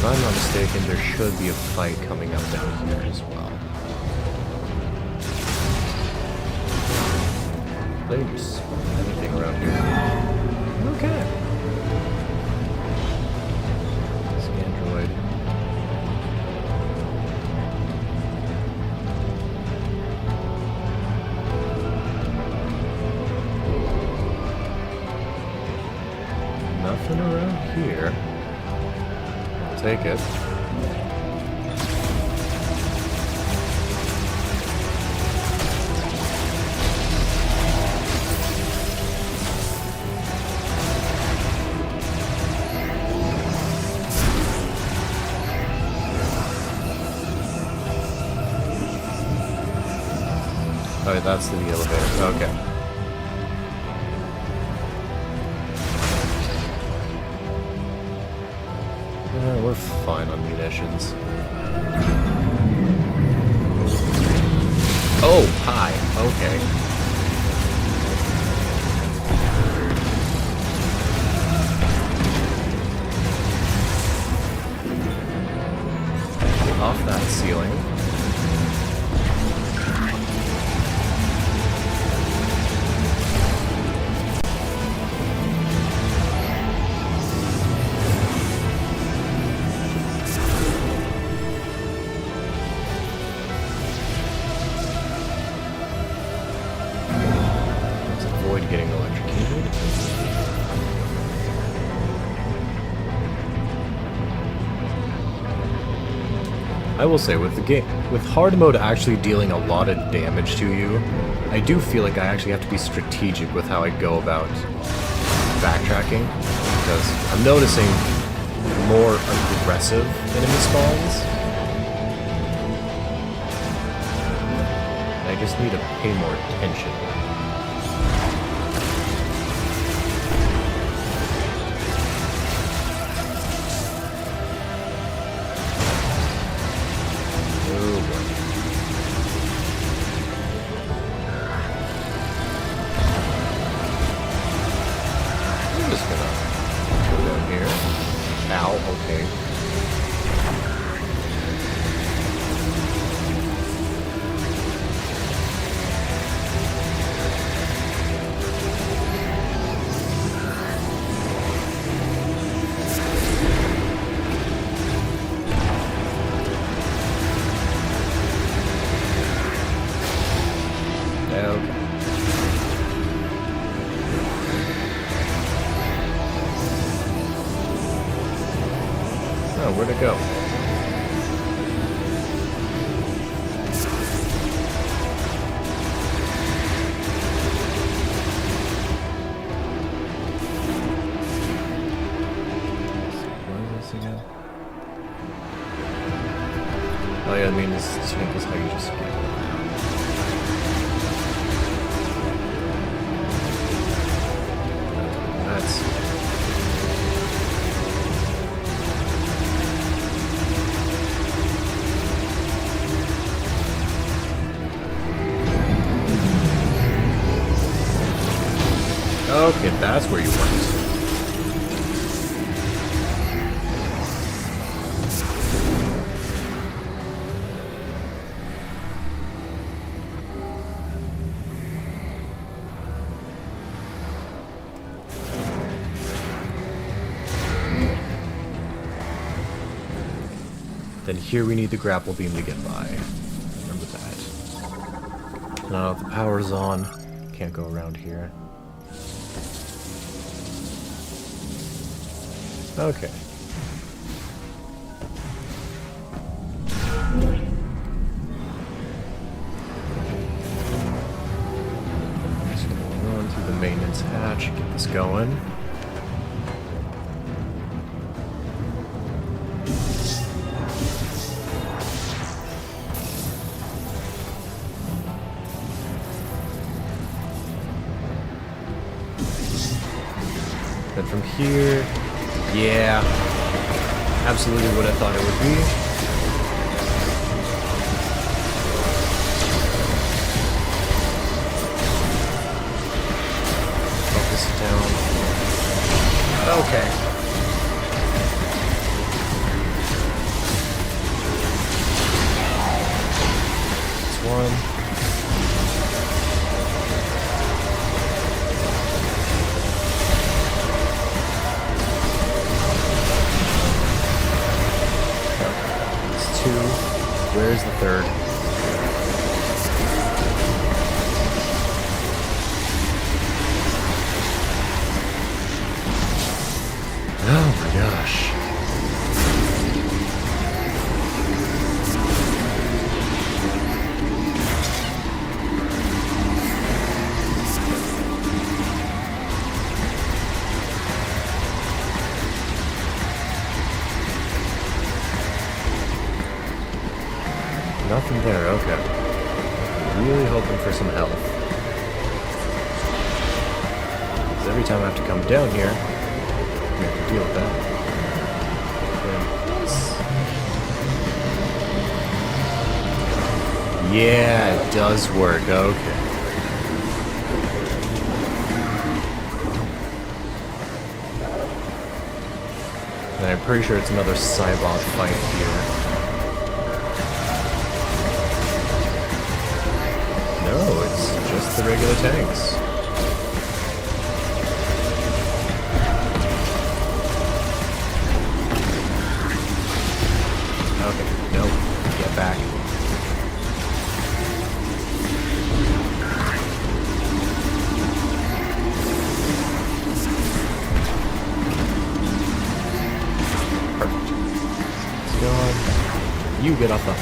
If I'm not mistaken, there should be a fight coming up down here as well. Did I just spawn anything around here? Okay. Scandroid. Nothing around here. I'll take it. Oh, that's the elevator. Okay. We're fine on munitions. Oh, hi. Okay. Off that ceiling. Getting electrocuted. I will say, with the game, with hard mode actually dealing a lot of damage to you, I do feel like I actually have to be strategic with how I go about backtracking, because I'm noticing more aggressive enemy spawns. I just need to pay more attention. Where'd it go? What is this again? Oh yeah, I mean, this tank is how you just get it. That's... Okay, that's where you went. Then here we need the grapple beam to get by. Remember that. Now the power's on. Can't go around here. Okay. Just gonna run through the maintenance hatch, get this going. Then from here, yeah, absolutely what I thought it would be. Focus it down. Okay. Where's the third? Oh my gosh. Nothing there, okay. Really hoping for some health. Because every time I have to come down here, I have to deal with that. Yeah, it does work, okay. And I'm pretty sure it's another Cybot fight here. No, it's just the regular tanks. Okay, no, get back. Perfect. Let's go on. You get off the...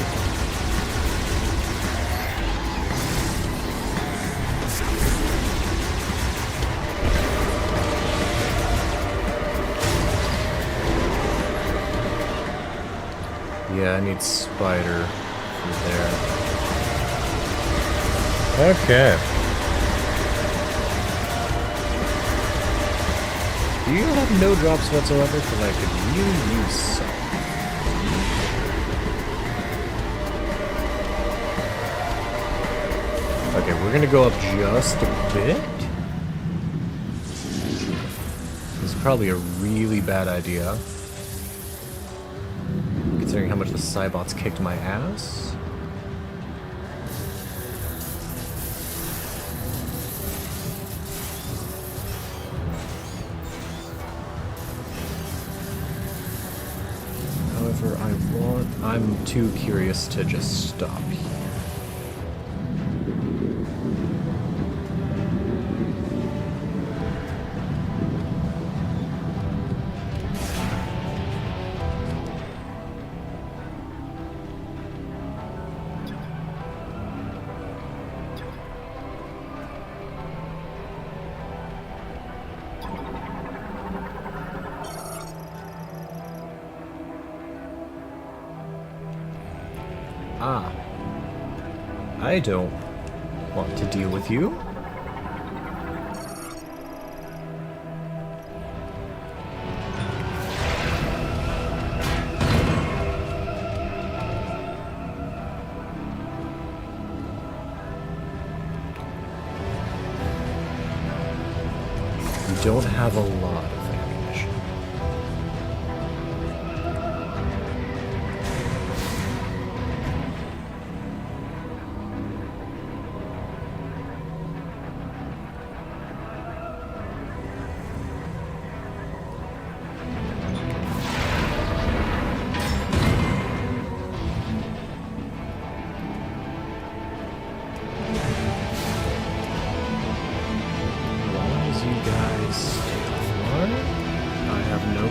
Yeah, I need spider from there. Okay. Do you have no drops whatsoever? Because I could really use some. Okay, we're gonna go up just a bit. This is probably a really bad idea. Considering how much the Cybots kicked my ass. However, I'm too curious to just stop here. Ah. I don't want to deal with you. We don't have a lot of ammunition.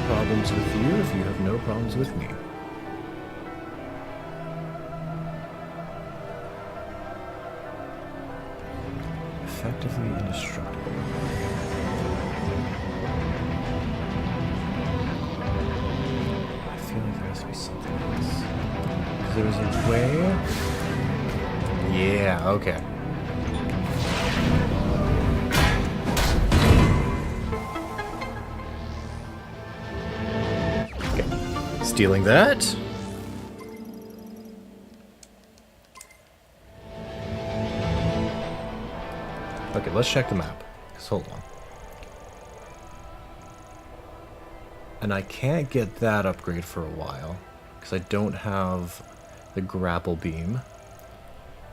Problems with you if you have no problems with me. Effectively indestructible. I feel like there has to be something else. Because there was a way... Yeah, okay. Stealing that. Okay, let's check the map. Just hold on. And I can't get that upgrade for a while because I don't have the grapple beam.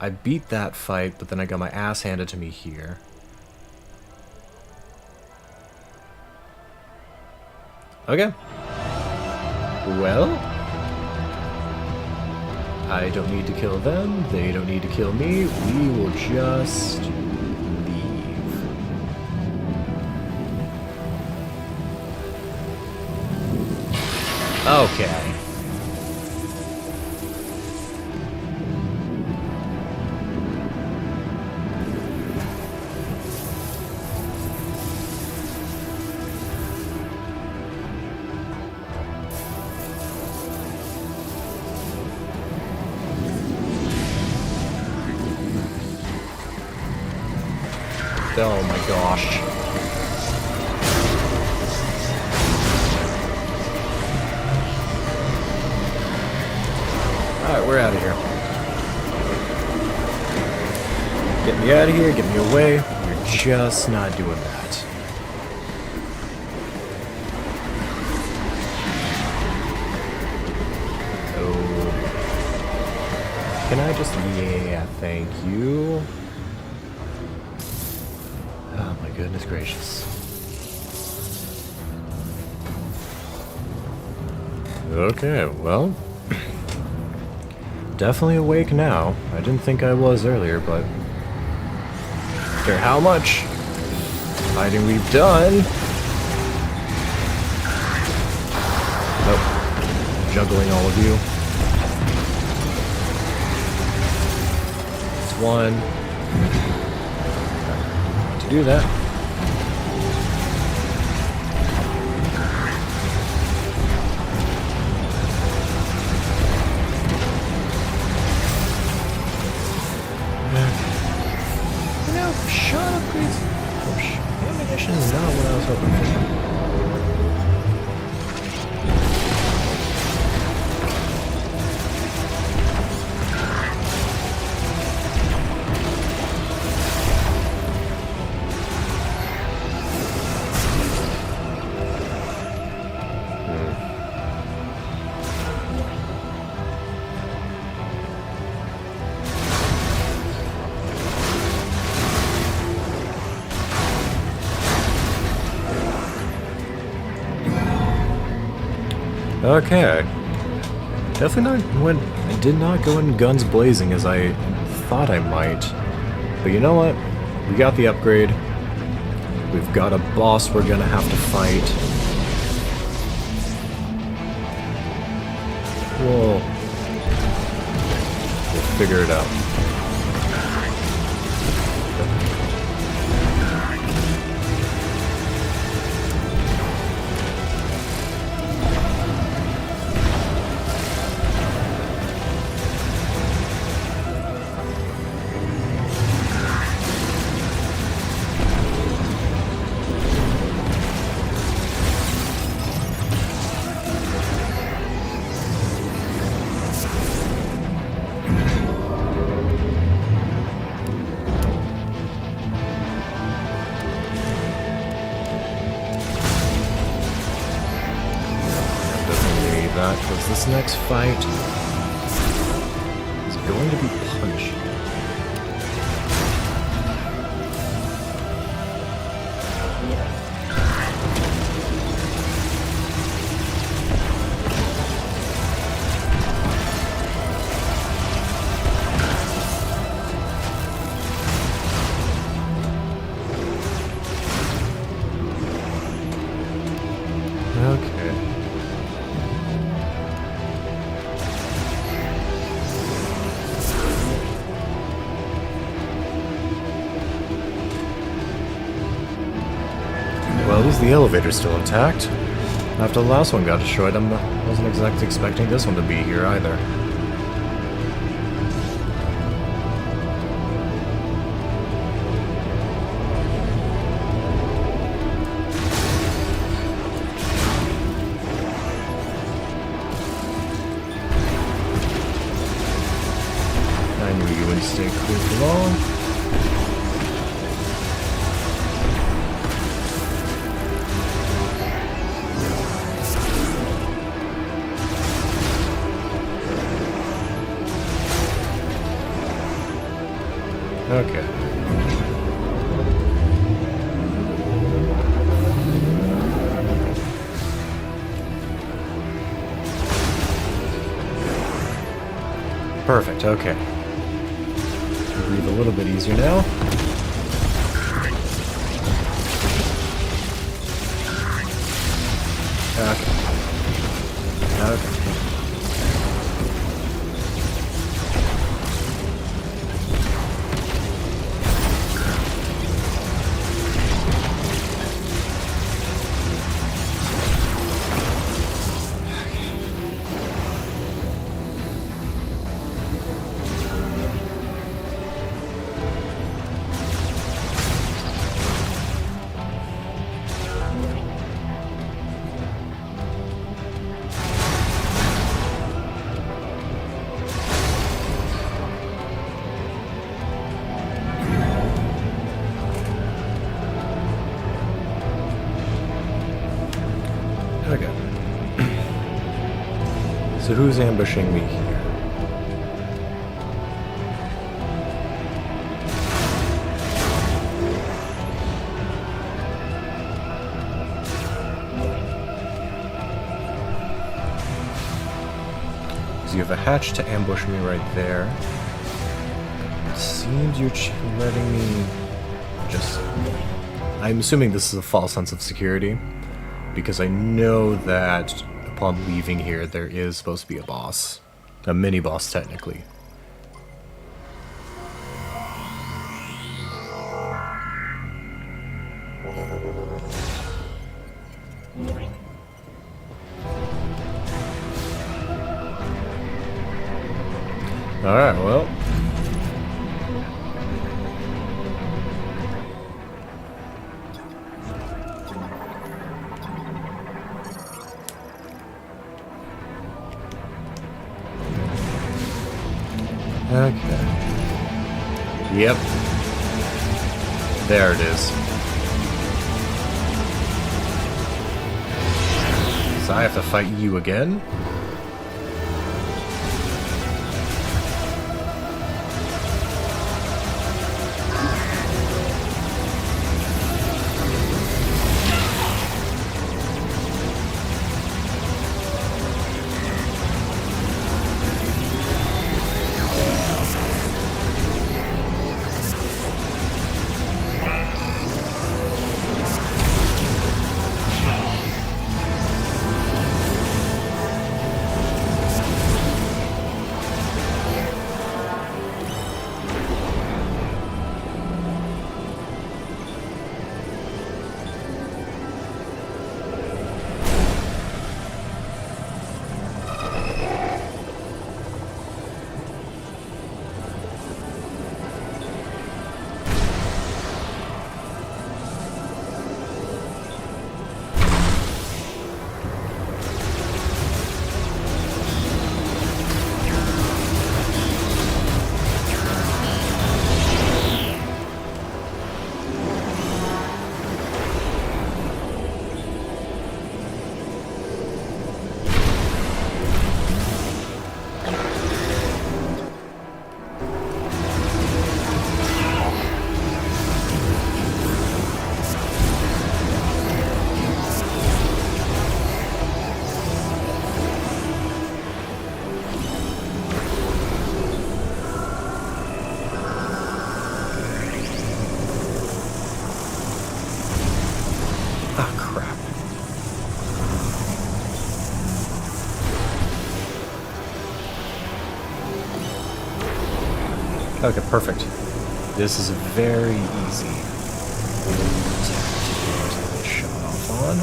I beat that fight, but then I got my ass handed to me here. Okay. Well, I don't need to kill them. They don't need to kill me. We will just leave. Okay. Oh my gosh. Alright, we're out of here. Get me out of here, get me away. You're just not doing that. Oh. Can I just... Yeah, thank you. Oh my goodness gracious. Okay, well... Definitely awake now. I didn't think I was earlier, but... no matter how much fighting we've done... Nope. Juggling all of you. It's one. To do that. No, shut up, please. Ammunition is not what I was hoping for. Okay. Definitely not when I did not go in guns blazing as I thought I might. But you know what? We got the upgrade. We've got a boss we're gonna have to fight. We'll figure it out. Because this next fight is going to be punchy. Okay. Well, at least the elevator's still intact. After the last one got destroyed, I wasn't exactly expecting this one to be here either. I knew you wouldn't stay cool for long. Okay. Perfect, okay. Breathe a little bit easier now. Okay. Okay. Okay. So who's ambushing me here? Because you have a hatch to ambush me right there. It seems you're letting me just... I'm assuming this is a false sense of security, because I know that upon leaving here, there is supposed to be a boss. A mini-boss, technically. Alright, well... Okay. Yep. There it is. So I have to fight you again? Ah, crap. Okay, perfect. This is very easy. Shut off on.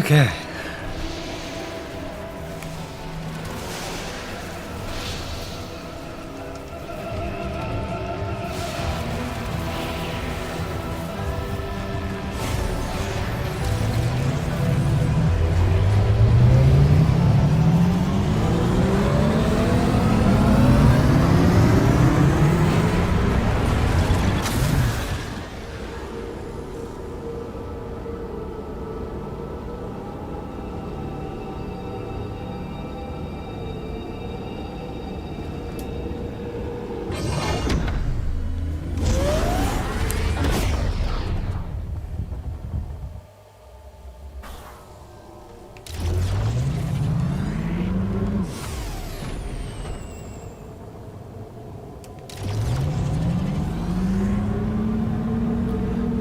Okay.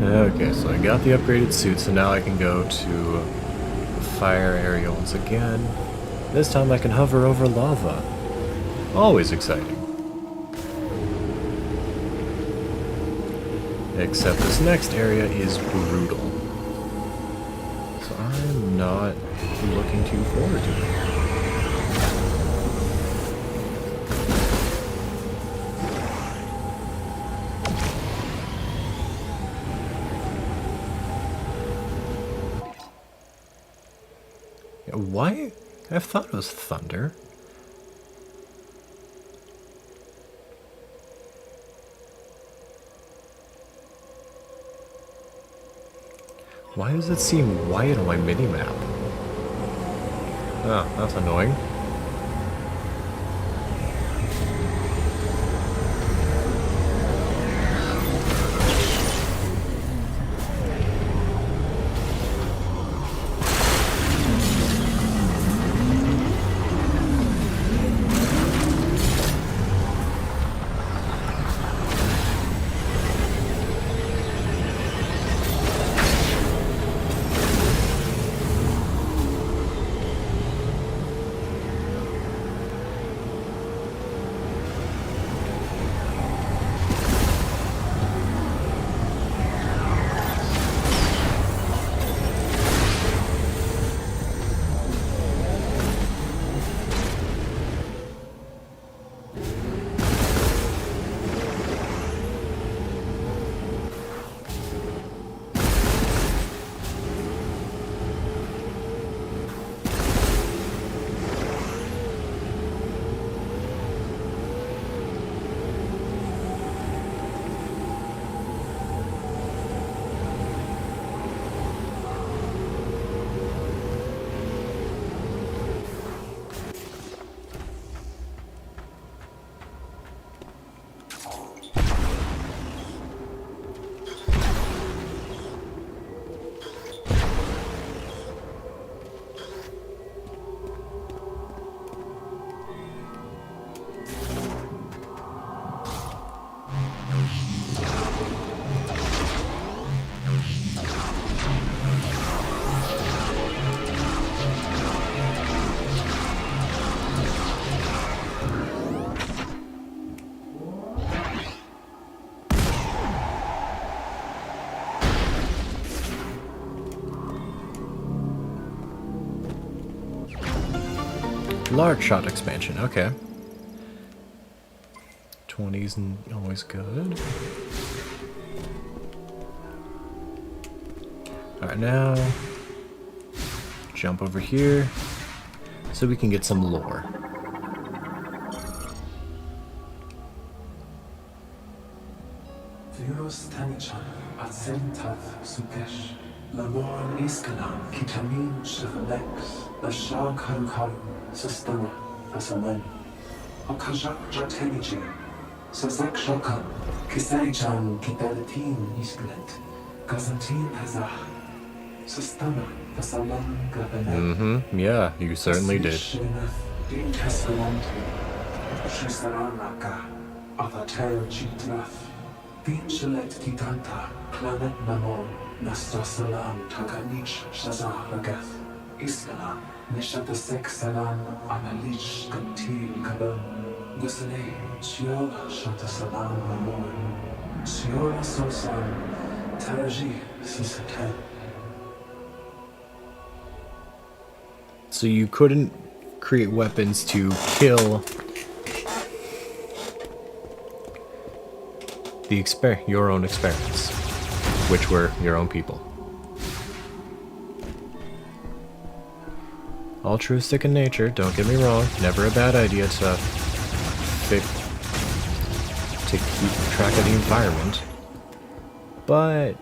Okay, so I got the upgraded suit, so now I can go to the fire area once again. This time I can hover over lava. Always exciting. Except this next area is brutal. So I'm not looking too forward to it. Why? I thought it was thunder. Why does it seem white on my minimap? Ah, that's annoying. Large shot expansion, okay. 20's always good. Alright, now jump over here so we can get some lore.
Virus Tanichan, Azentav, Sukesh, Lamor Iskalam, Kitamin, Shivalex, Lashar Karukaru, Sistema, Asaman, Okajak Jatenichi, Sazak Shokan, Kisarichan, Kitalatin, Isklet, Kazantin Hazah, Sistema, Asaman, Gabanet.
Yeah, you certainly did.
Din Tescalanti, Shisaranaka, Avatero Chitrath. Din Shalet Titanta, Planet Namon, Nastor Salam, Takanich, Shazah Ragath, Iskalam, Nishata Sek Salam, Amalich, Kantil Kabam, Gusane, Shiol, Shata Salam Namon, Shiol Sosan, Taraji, Sisatel.
So you couldn't create weapons to kill the your own experiments, which were your own people. Altruistic in nature, don't get me wrong, never a bad idea to keep track of the environment, but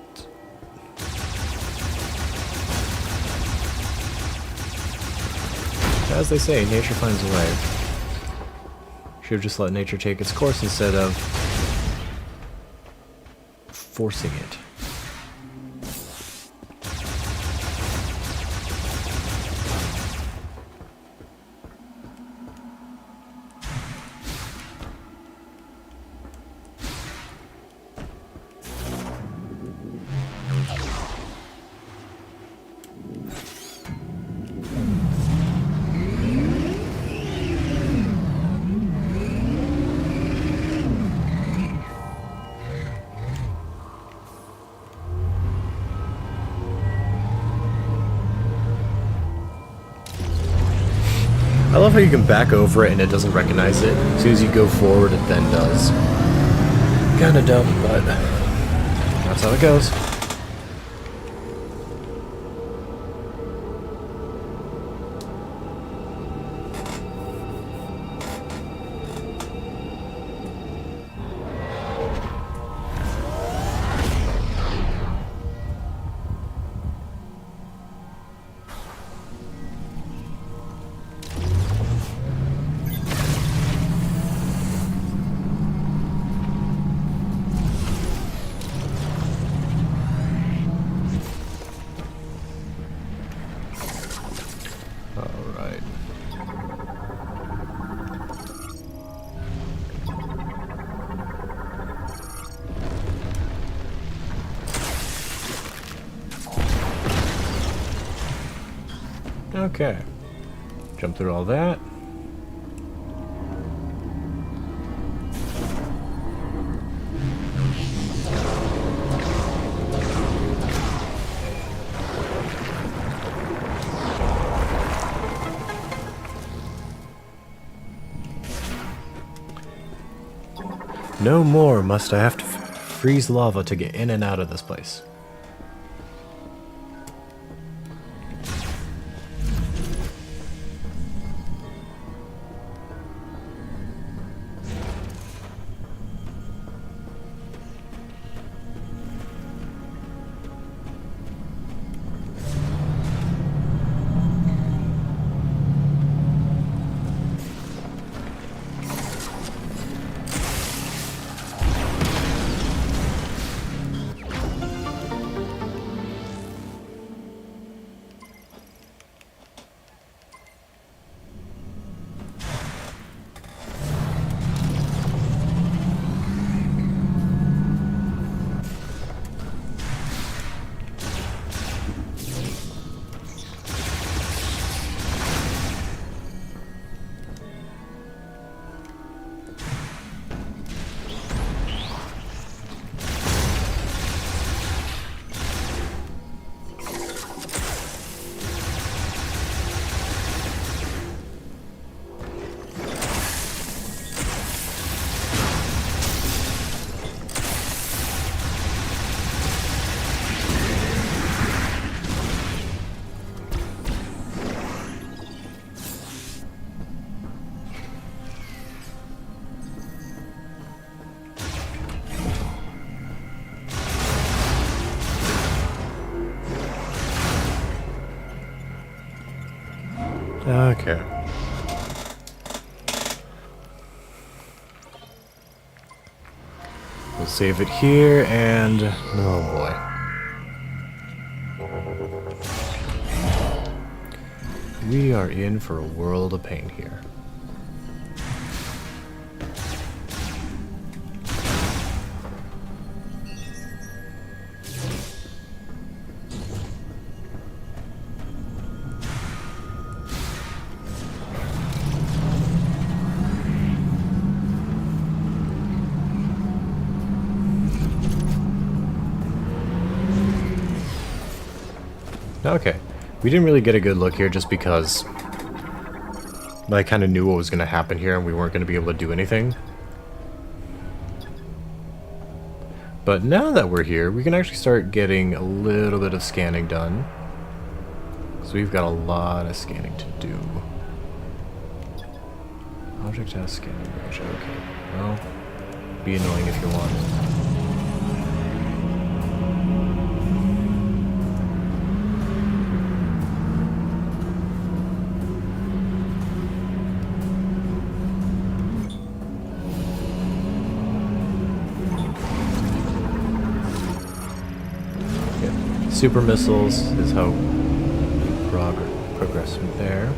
as they say, nature finds a way. Should have just let nature take its course instead of forcing it. I love how you can back over it and it doesn't recognize it. As soon as you go forward, it then does. Kinda dumb, but that's how it goes. Alright. Okay. Jump through all that. No more must I have to freeze lava to get in and out of this place. Okay. We'll save it here, and oh boy. We are in for a world of pain here. Okay, we didn't really get a good look here just because I kind of knew what was going to happen here and we weren't going to be able to do anything. But now that we're here, we can actually start getting a little bit of scanning done. So we've got a lot of scanning to do. Object has scanning range, okay. Well, be annoying if you want. Super missiles is how we progress from there.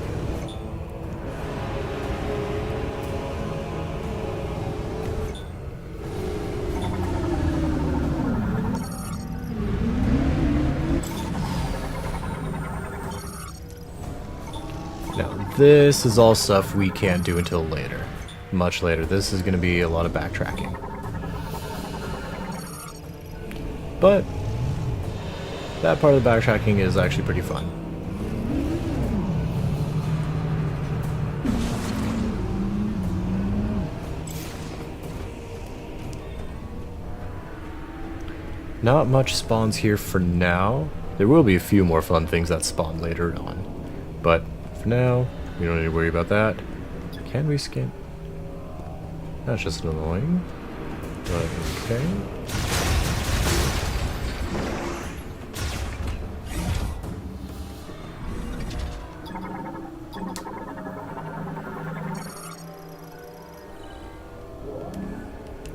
Now, this is all stuff we can't do until later. Much later. This is going to be a lot of backtracking. But that part of the backtracking is actually pretty fun. Not much spawns here for now. There will be a few more fun things that spawn later on. But for now, we don't need to worry about that. Can we scan? That's just annoying. But okay.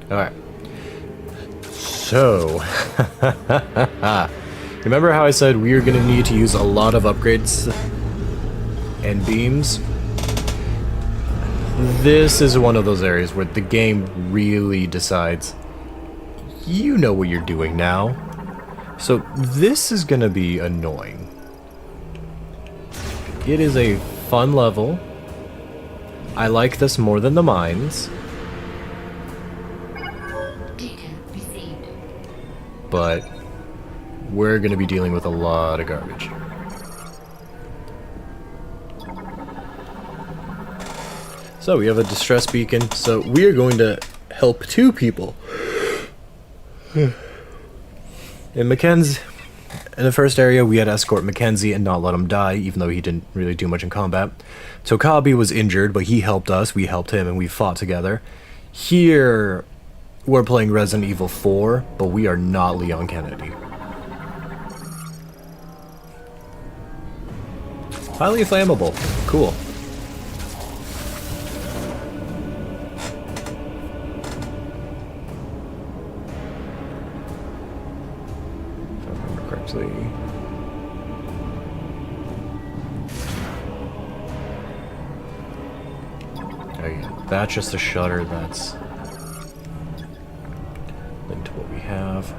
Alright. So, remember how I said we are going to need to use a lot of upgrades and beams? This is one of those areas where the game really decides, you know what you're doing now. So this is going to be annoying. It is a fun level. I like this more than the mines. But we're going to be dealing with a lot of garbage. So we have a distress beacon, so we are going to help two people. In Mackenzie, in the first area, we had to escort Mackenzie and not let him die, even though he didn't really do much in combat. Tokabi was injured, but he helped us, we helped him, and we fought together. Here, we're playing Resident Evil 4, but we are not Leon Kennedy. Highly flammable. Cool. If I remember correctly. Oh yeah, that's just a shutter, that's linked to what we have.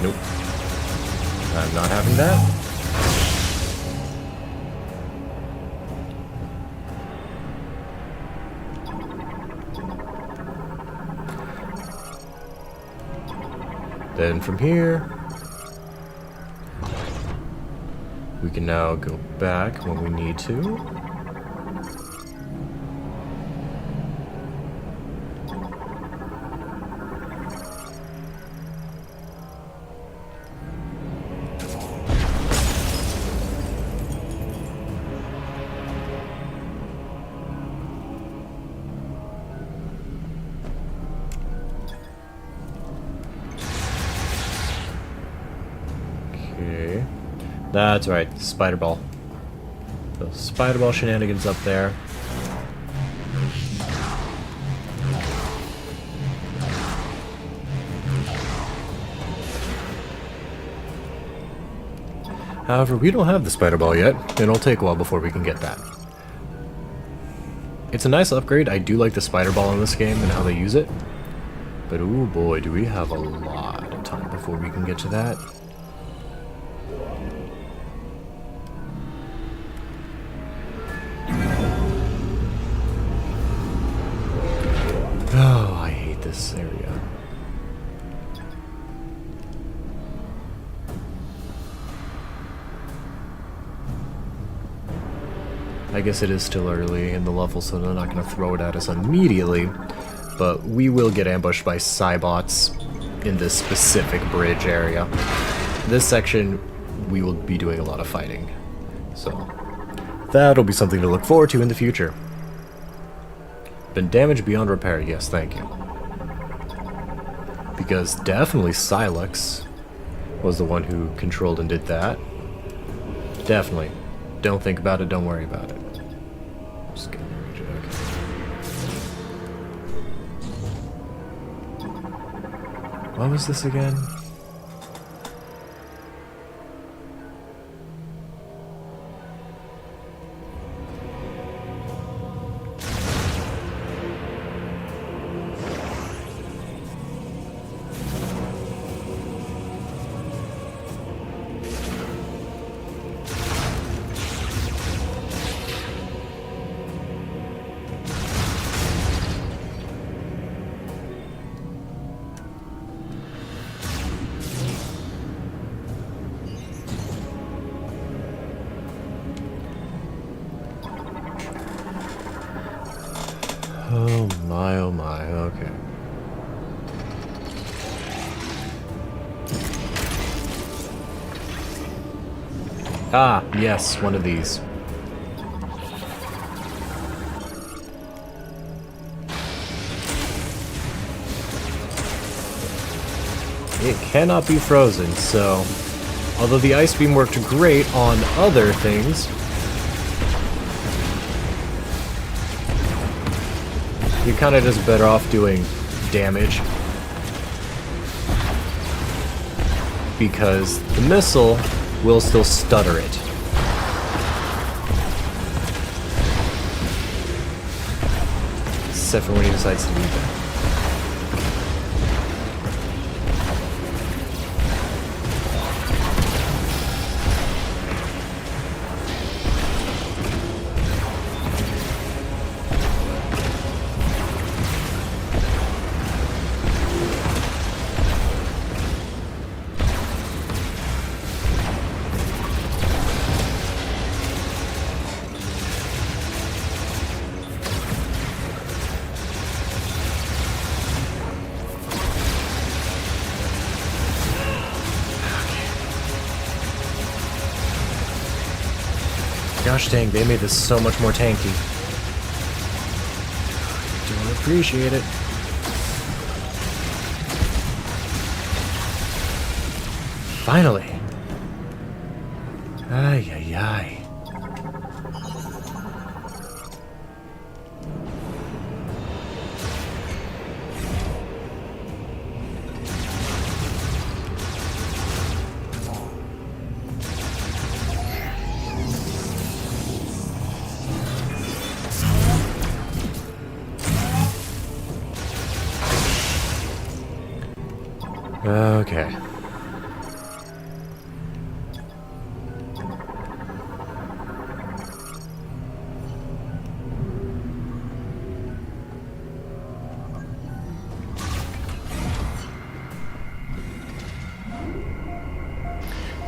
Nope. I'm not having that. Then from here, we can now go back when we need to. Okay, that's right, spider ball. The spider ball shenanigans up there. However, we don't have the spider ball yet. It'll take a while before we can get that. It's a nice upgrade. I do like the spider ball in this game and how they use it. But oh boy, do we have a lot of time before we can get to that. Oh, I hate this area. I guess it is still early in the level, so they're not going to throw it at us immediately. But we will get ambushed by Cybots in this specific bridge area. This section, we will be doing a lot of fighting. So, that'll be something to look forward to in the future. Been damaged beyond repair, yes, thank you. Because definitely Silex was the one who controlled and did that. Definitely. Don't think about it, don't worry about it. Just getting a reject. What was this again? Oh my, okay. Ah, yes, one of these. It cannot be frozen, so although the ice beam worked great on other things, you're kind of just better off doing damage, because the missile will still stutter it. Except for when he decides to leave it. Gosh dang, they made this so much more tanky. Don't appreciate it. Finally. Ay, ay, ay. Okay.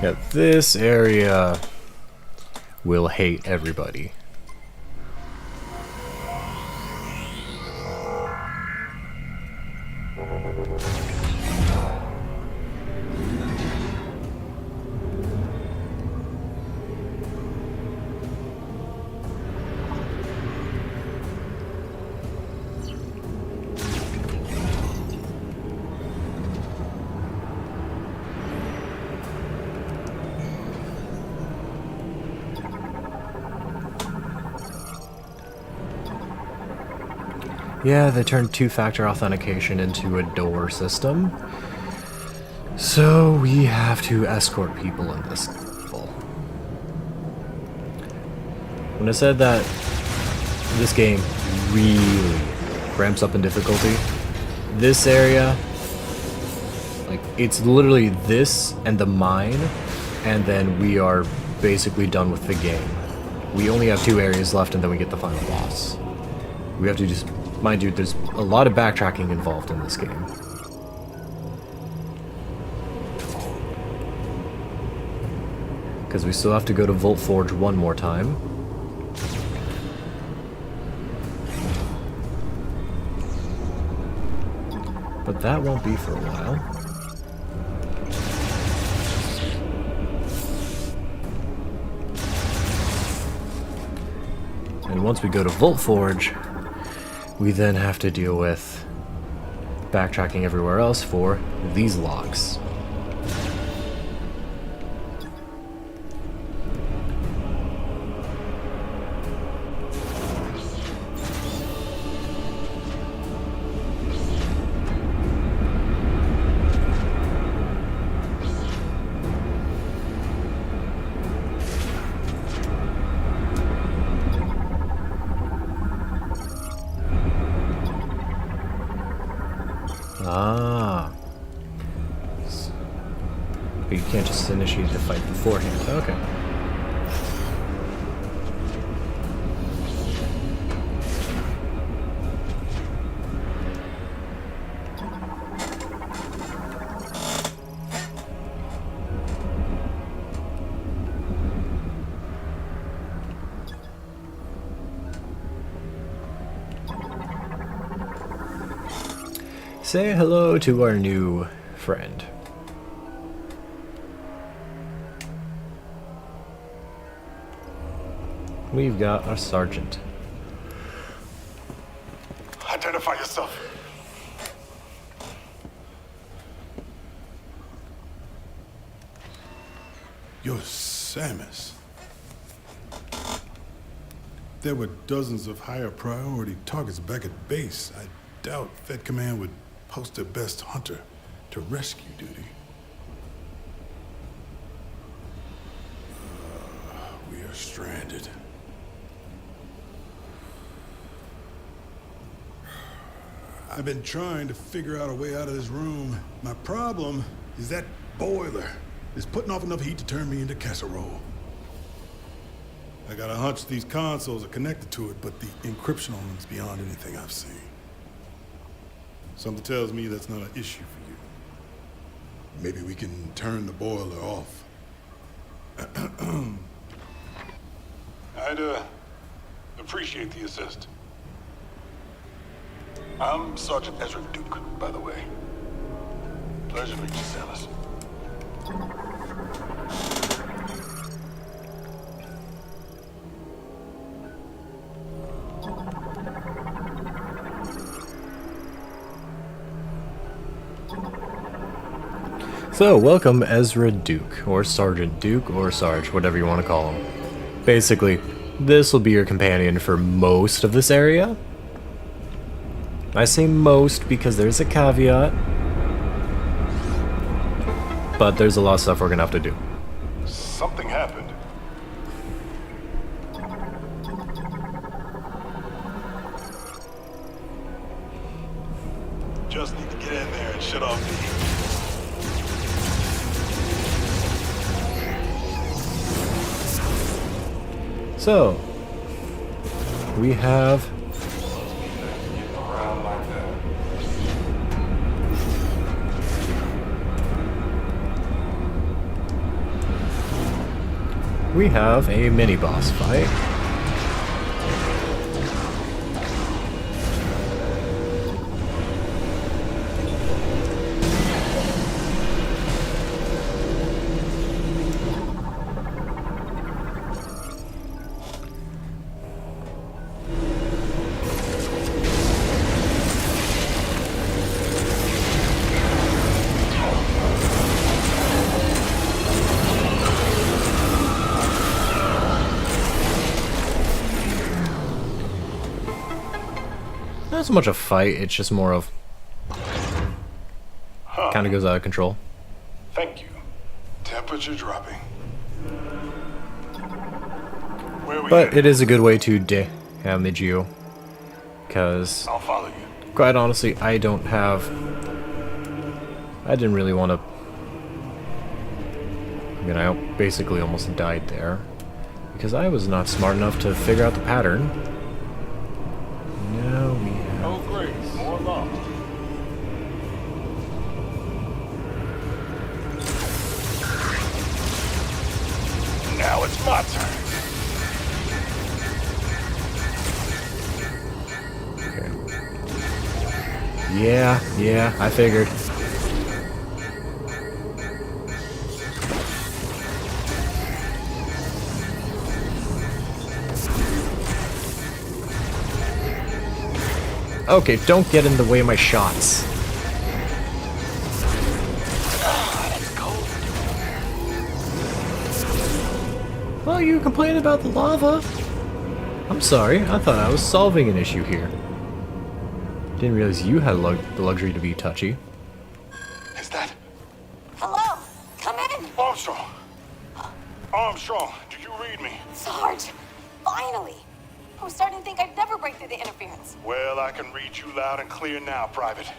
Yeah, this area will hate everybody. Yeah, they turned two-factor authentication into a door system. So we have to escort people in this level. When I said that this game really ramps up in difficulty. This area, like, it's literally this and the mine, and then we are basically done with the game. We only have 2 areas left, and then we get the final boss. We have to just, mind you, there's a lot of backtracking involved in this game. Because we still have to go to Volt Forge one more time. But that won't be for a while. And once we go to Volt Forge, we then have to deal with backtracking everywhere else for these locks. Ah. But you can't just initiate the fight beforehand. Okay. Say hello to our new friend. We've got our sergeant.
Identify yourself.
You're Samus. There were dozens of higher priority targets back at base. I doubt Fed Command would post their best hunter to rescue duty. We are stranded. I've been trying to figure out a way out of this room. My problem is that boiler is putting off enough heat to turn me into casserole. I got a hunch these consoles are connected to it, but the encryption on them's beyond anything I've seen. Something tells me that's not an issue for you. Maybe we can turn the boiler off.
I'd appreciate the assist. I'm Sergeant Ezra Duke, by the way. Pleasure to meet you, Samus.
So, welcome Ezra Duke, or Sergeant Duke, or Sarge, whatever you want to call him. Basically, this will be your companion for most of this area. I say most because there's a caveat, but there's a lot of stuff we're gonna have to do.
Something happened. Just need to get in there and shut off the heat.
So, we have a mini boss fight. Not so much a fight, it's just more of kind of goes out of control.
Thank you. Temperature dropping. Where are we
But
headed?
it is a good way to and the Geo. Because,
I'll follow you.
quite honestly, I didn't really want to... I mean, I basically almost died there. Because I was not smart enough to figure out the pattern. Now we have...
Oh, great. More lava. Now it's my turn.
Yeah, I figured. Okay, don't get in the way of my shots. Well, you complain about the lava. I'm sorry, I thought I was solving an issue here. Didn't realize you had the luxury to be touchy.
Is that
Hello? Come in!
Armstrong? Armstrong, do you read me?
Sarge! Finally! I was starting to think I'd never break through the interference.
Well, I can read you loud and clear now, Private.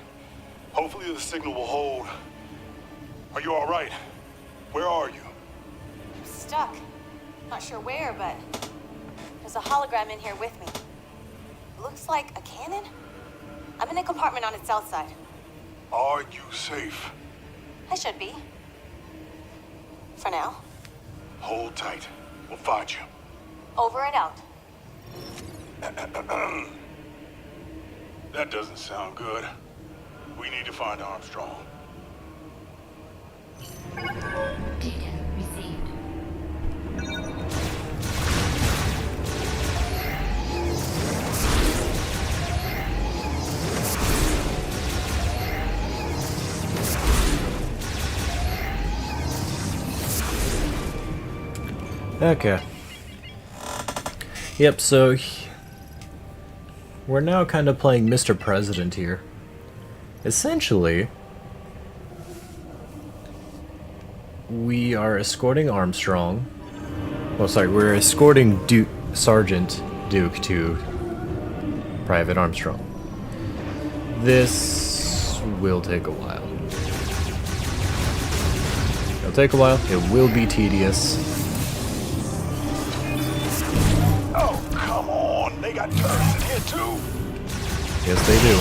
Hopefully the signal will hold. Are you all right? Where are you?
I'm stuck. Not sure where, but there's a hologram in here with me. Looks like a cannon? I'm in a compartment on its south side.
Are you safe?
I should be. For now.
Hold tight. We'll find you.
Over and out.
That doesn't sound good. We need to find Armstrong.
Data received.
Okay. Yep, so we're now kind of playing Mr. President here. Essentially, we are escorting Armstrong. Well, sorry, we're escorting Sergeant Duke to Private Armstrong. This will take a while. It'll take a while. It will be tedious.
Oh, come on. They got turrets in here, too.
Yes, they do.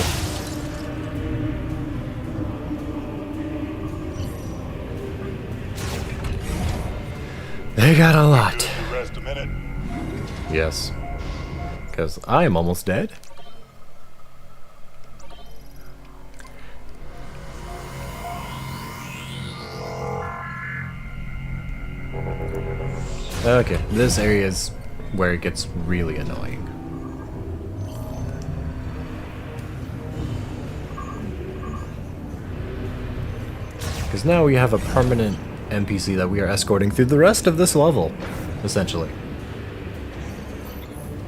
They got a lot.
Rest a minute.
Yes. Because I am almost dead. Okay, this area is where it gets really annoying. Because now we have a permanent NPC that we are escorting through the rest of this level, essentially.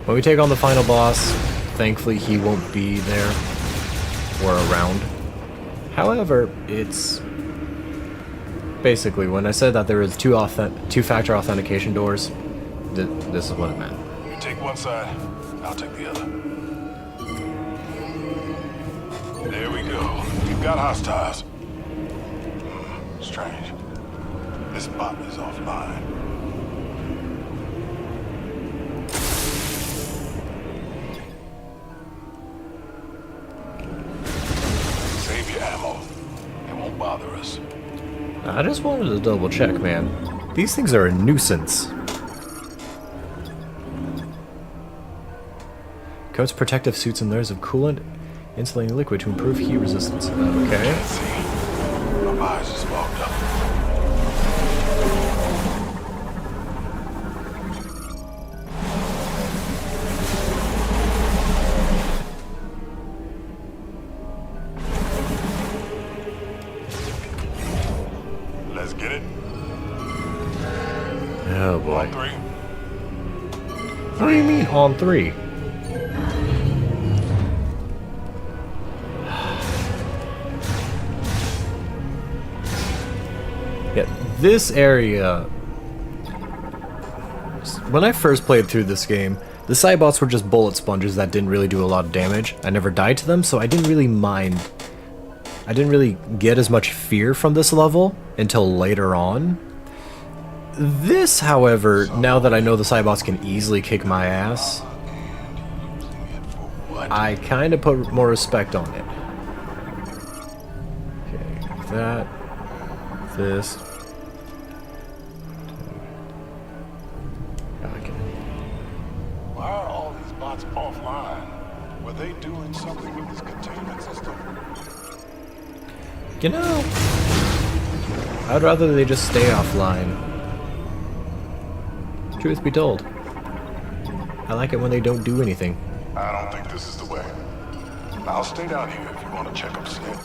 When we take on the final boss, thankfully he won't be there or around. However, it's basically when I said that there was two-factor authentication doors, this is what it meant.
You take one side, I'll take the other. There we go. You've got hostiles. Strange. This bot is offline. Save your ammo. It won't bother us.
I just wanted to double check, man. These things are a nuisance. Coats protective suits and layers of coolant insulating liquid to improve heat resistance. Okay.
Can't see. My eyes is fogged up. Let's get it.
Oh boy.
On three.
What do you mean on three? Yeah, this area... When I first played through this game, The Cybots were just bullet sponges that didn't really do a lot of damage. I never died to them, so I didn't really mind. I didn't really get as much fear from this level until later on. This, however, now that I know the Cybots can easily kick my ass, I kind of put more respect on it. Okay, that, this. Okay.
Why are all these bots offline? Were they doing something with this containment system?
You know, I'd rather they just stay offline. Truth be told, I like it when they don't do anything.
I don't think this is the way. I'll stay down here if you want to check upstairs.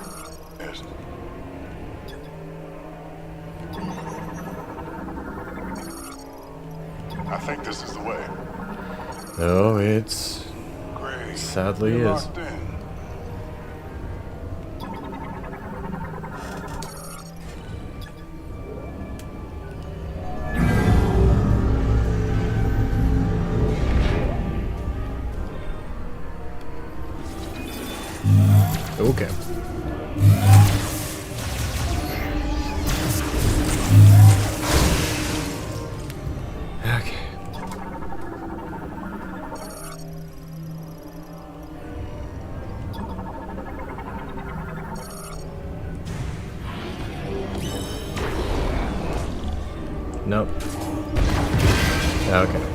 I think this is the way.
Oh, it's
Great.
sadly
You're
is.
locked in.
Okay. Okay. Nope. Okay.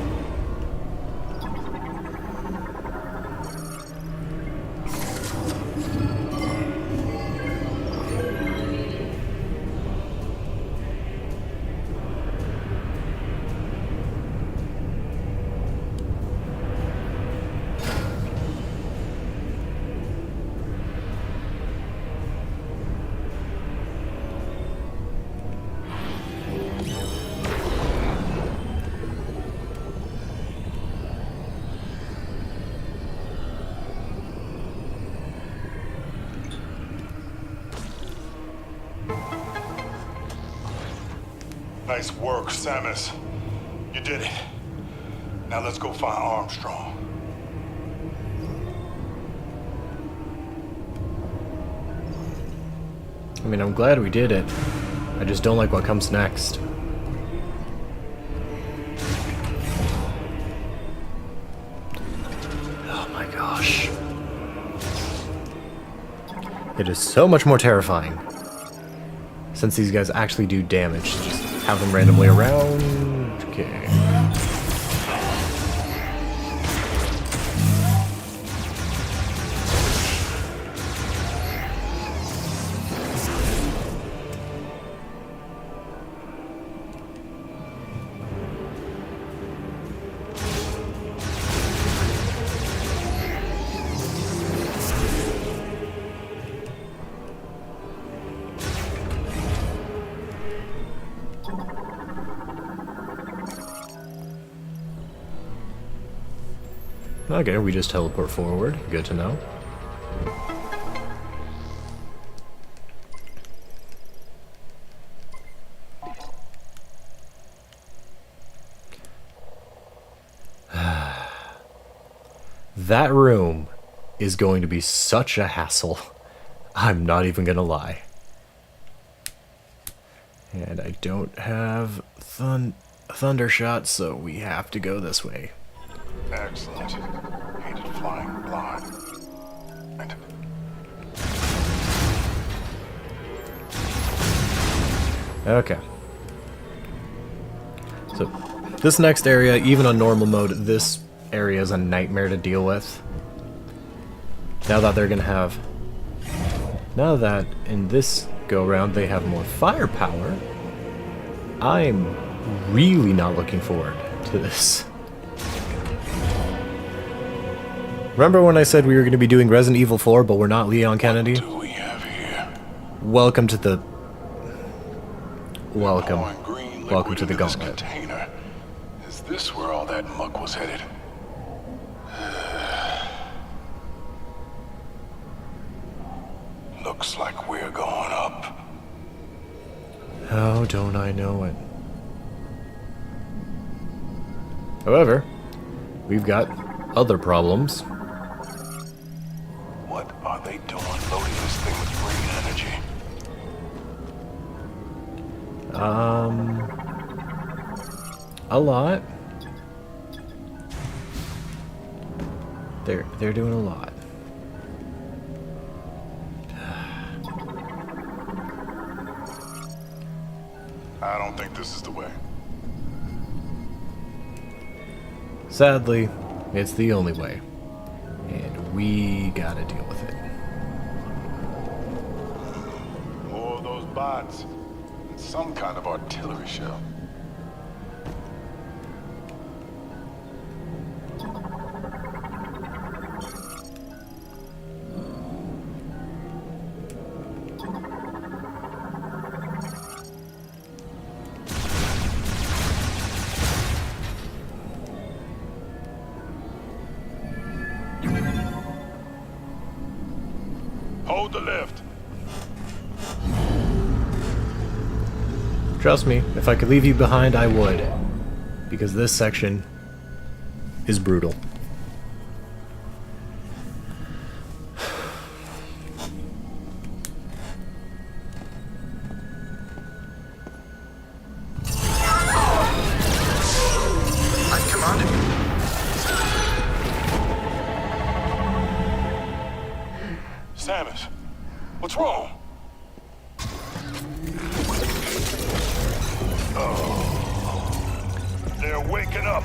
Nice work, Samus. You did it. Now let's go find Armstrong.
I mean, I'm glad we did it. I just don't like what comes next. Oh my gosh. It is so much more terrifying. Since these guys actually do damage, just have them randomly around. Okay. Okay, we just teleport forward. Good to know. That room is going to be such a hassle. I'm not even gonna lie. And I don't have thunder shot, so we have to go this way.
Excellent. Hated flying blind. And
Okay. So, this next area, even on normal mode, this area is a nightmare to deal with. Now that they're gonna have... Now that in this go-round they have more firepower, I'm really not looking forward to this. Remember when I said we were going to be doing Resident Evil 4, but we're not Leon Kennedy?
what do we have here?
Welcome to the... Welcome.
Pouring green
Welcome
liquid
to the
into this
gauntlet.
container. Is this where all that muck was headed? Looks like we're going up.
How don't I know it? However, we've got other problems.
What are they doing loading this thing with green energy?
A lot. They're doing a lot.
I don't think this is the way.
Sadly, it's the only way. And we gotta deal with it.
More of those bots. It's some kind of artillery shell. Hold the lift.
Trust me, if I could leave you behind, I would. Because this section is brutal.
I commanded you.
Samus, what's wrong? Oh, they're waking up.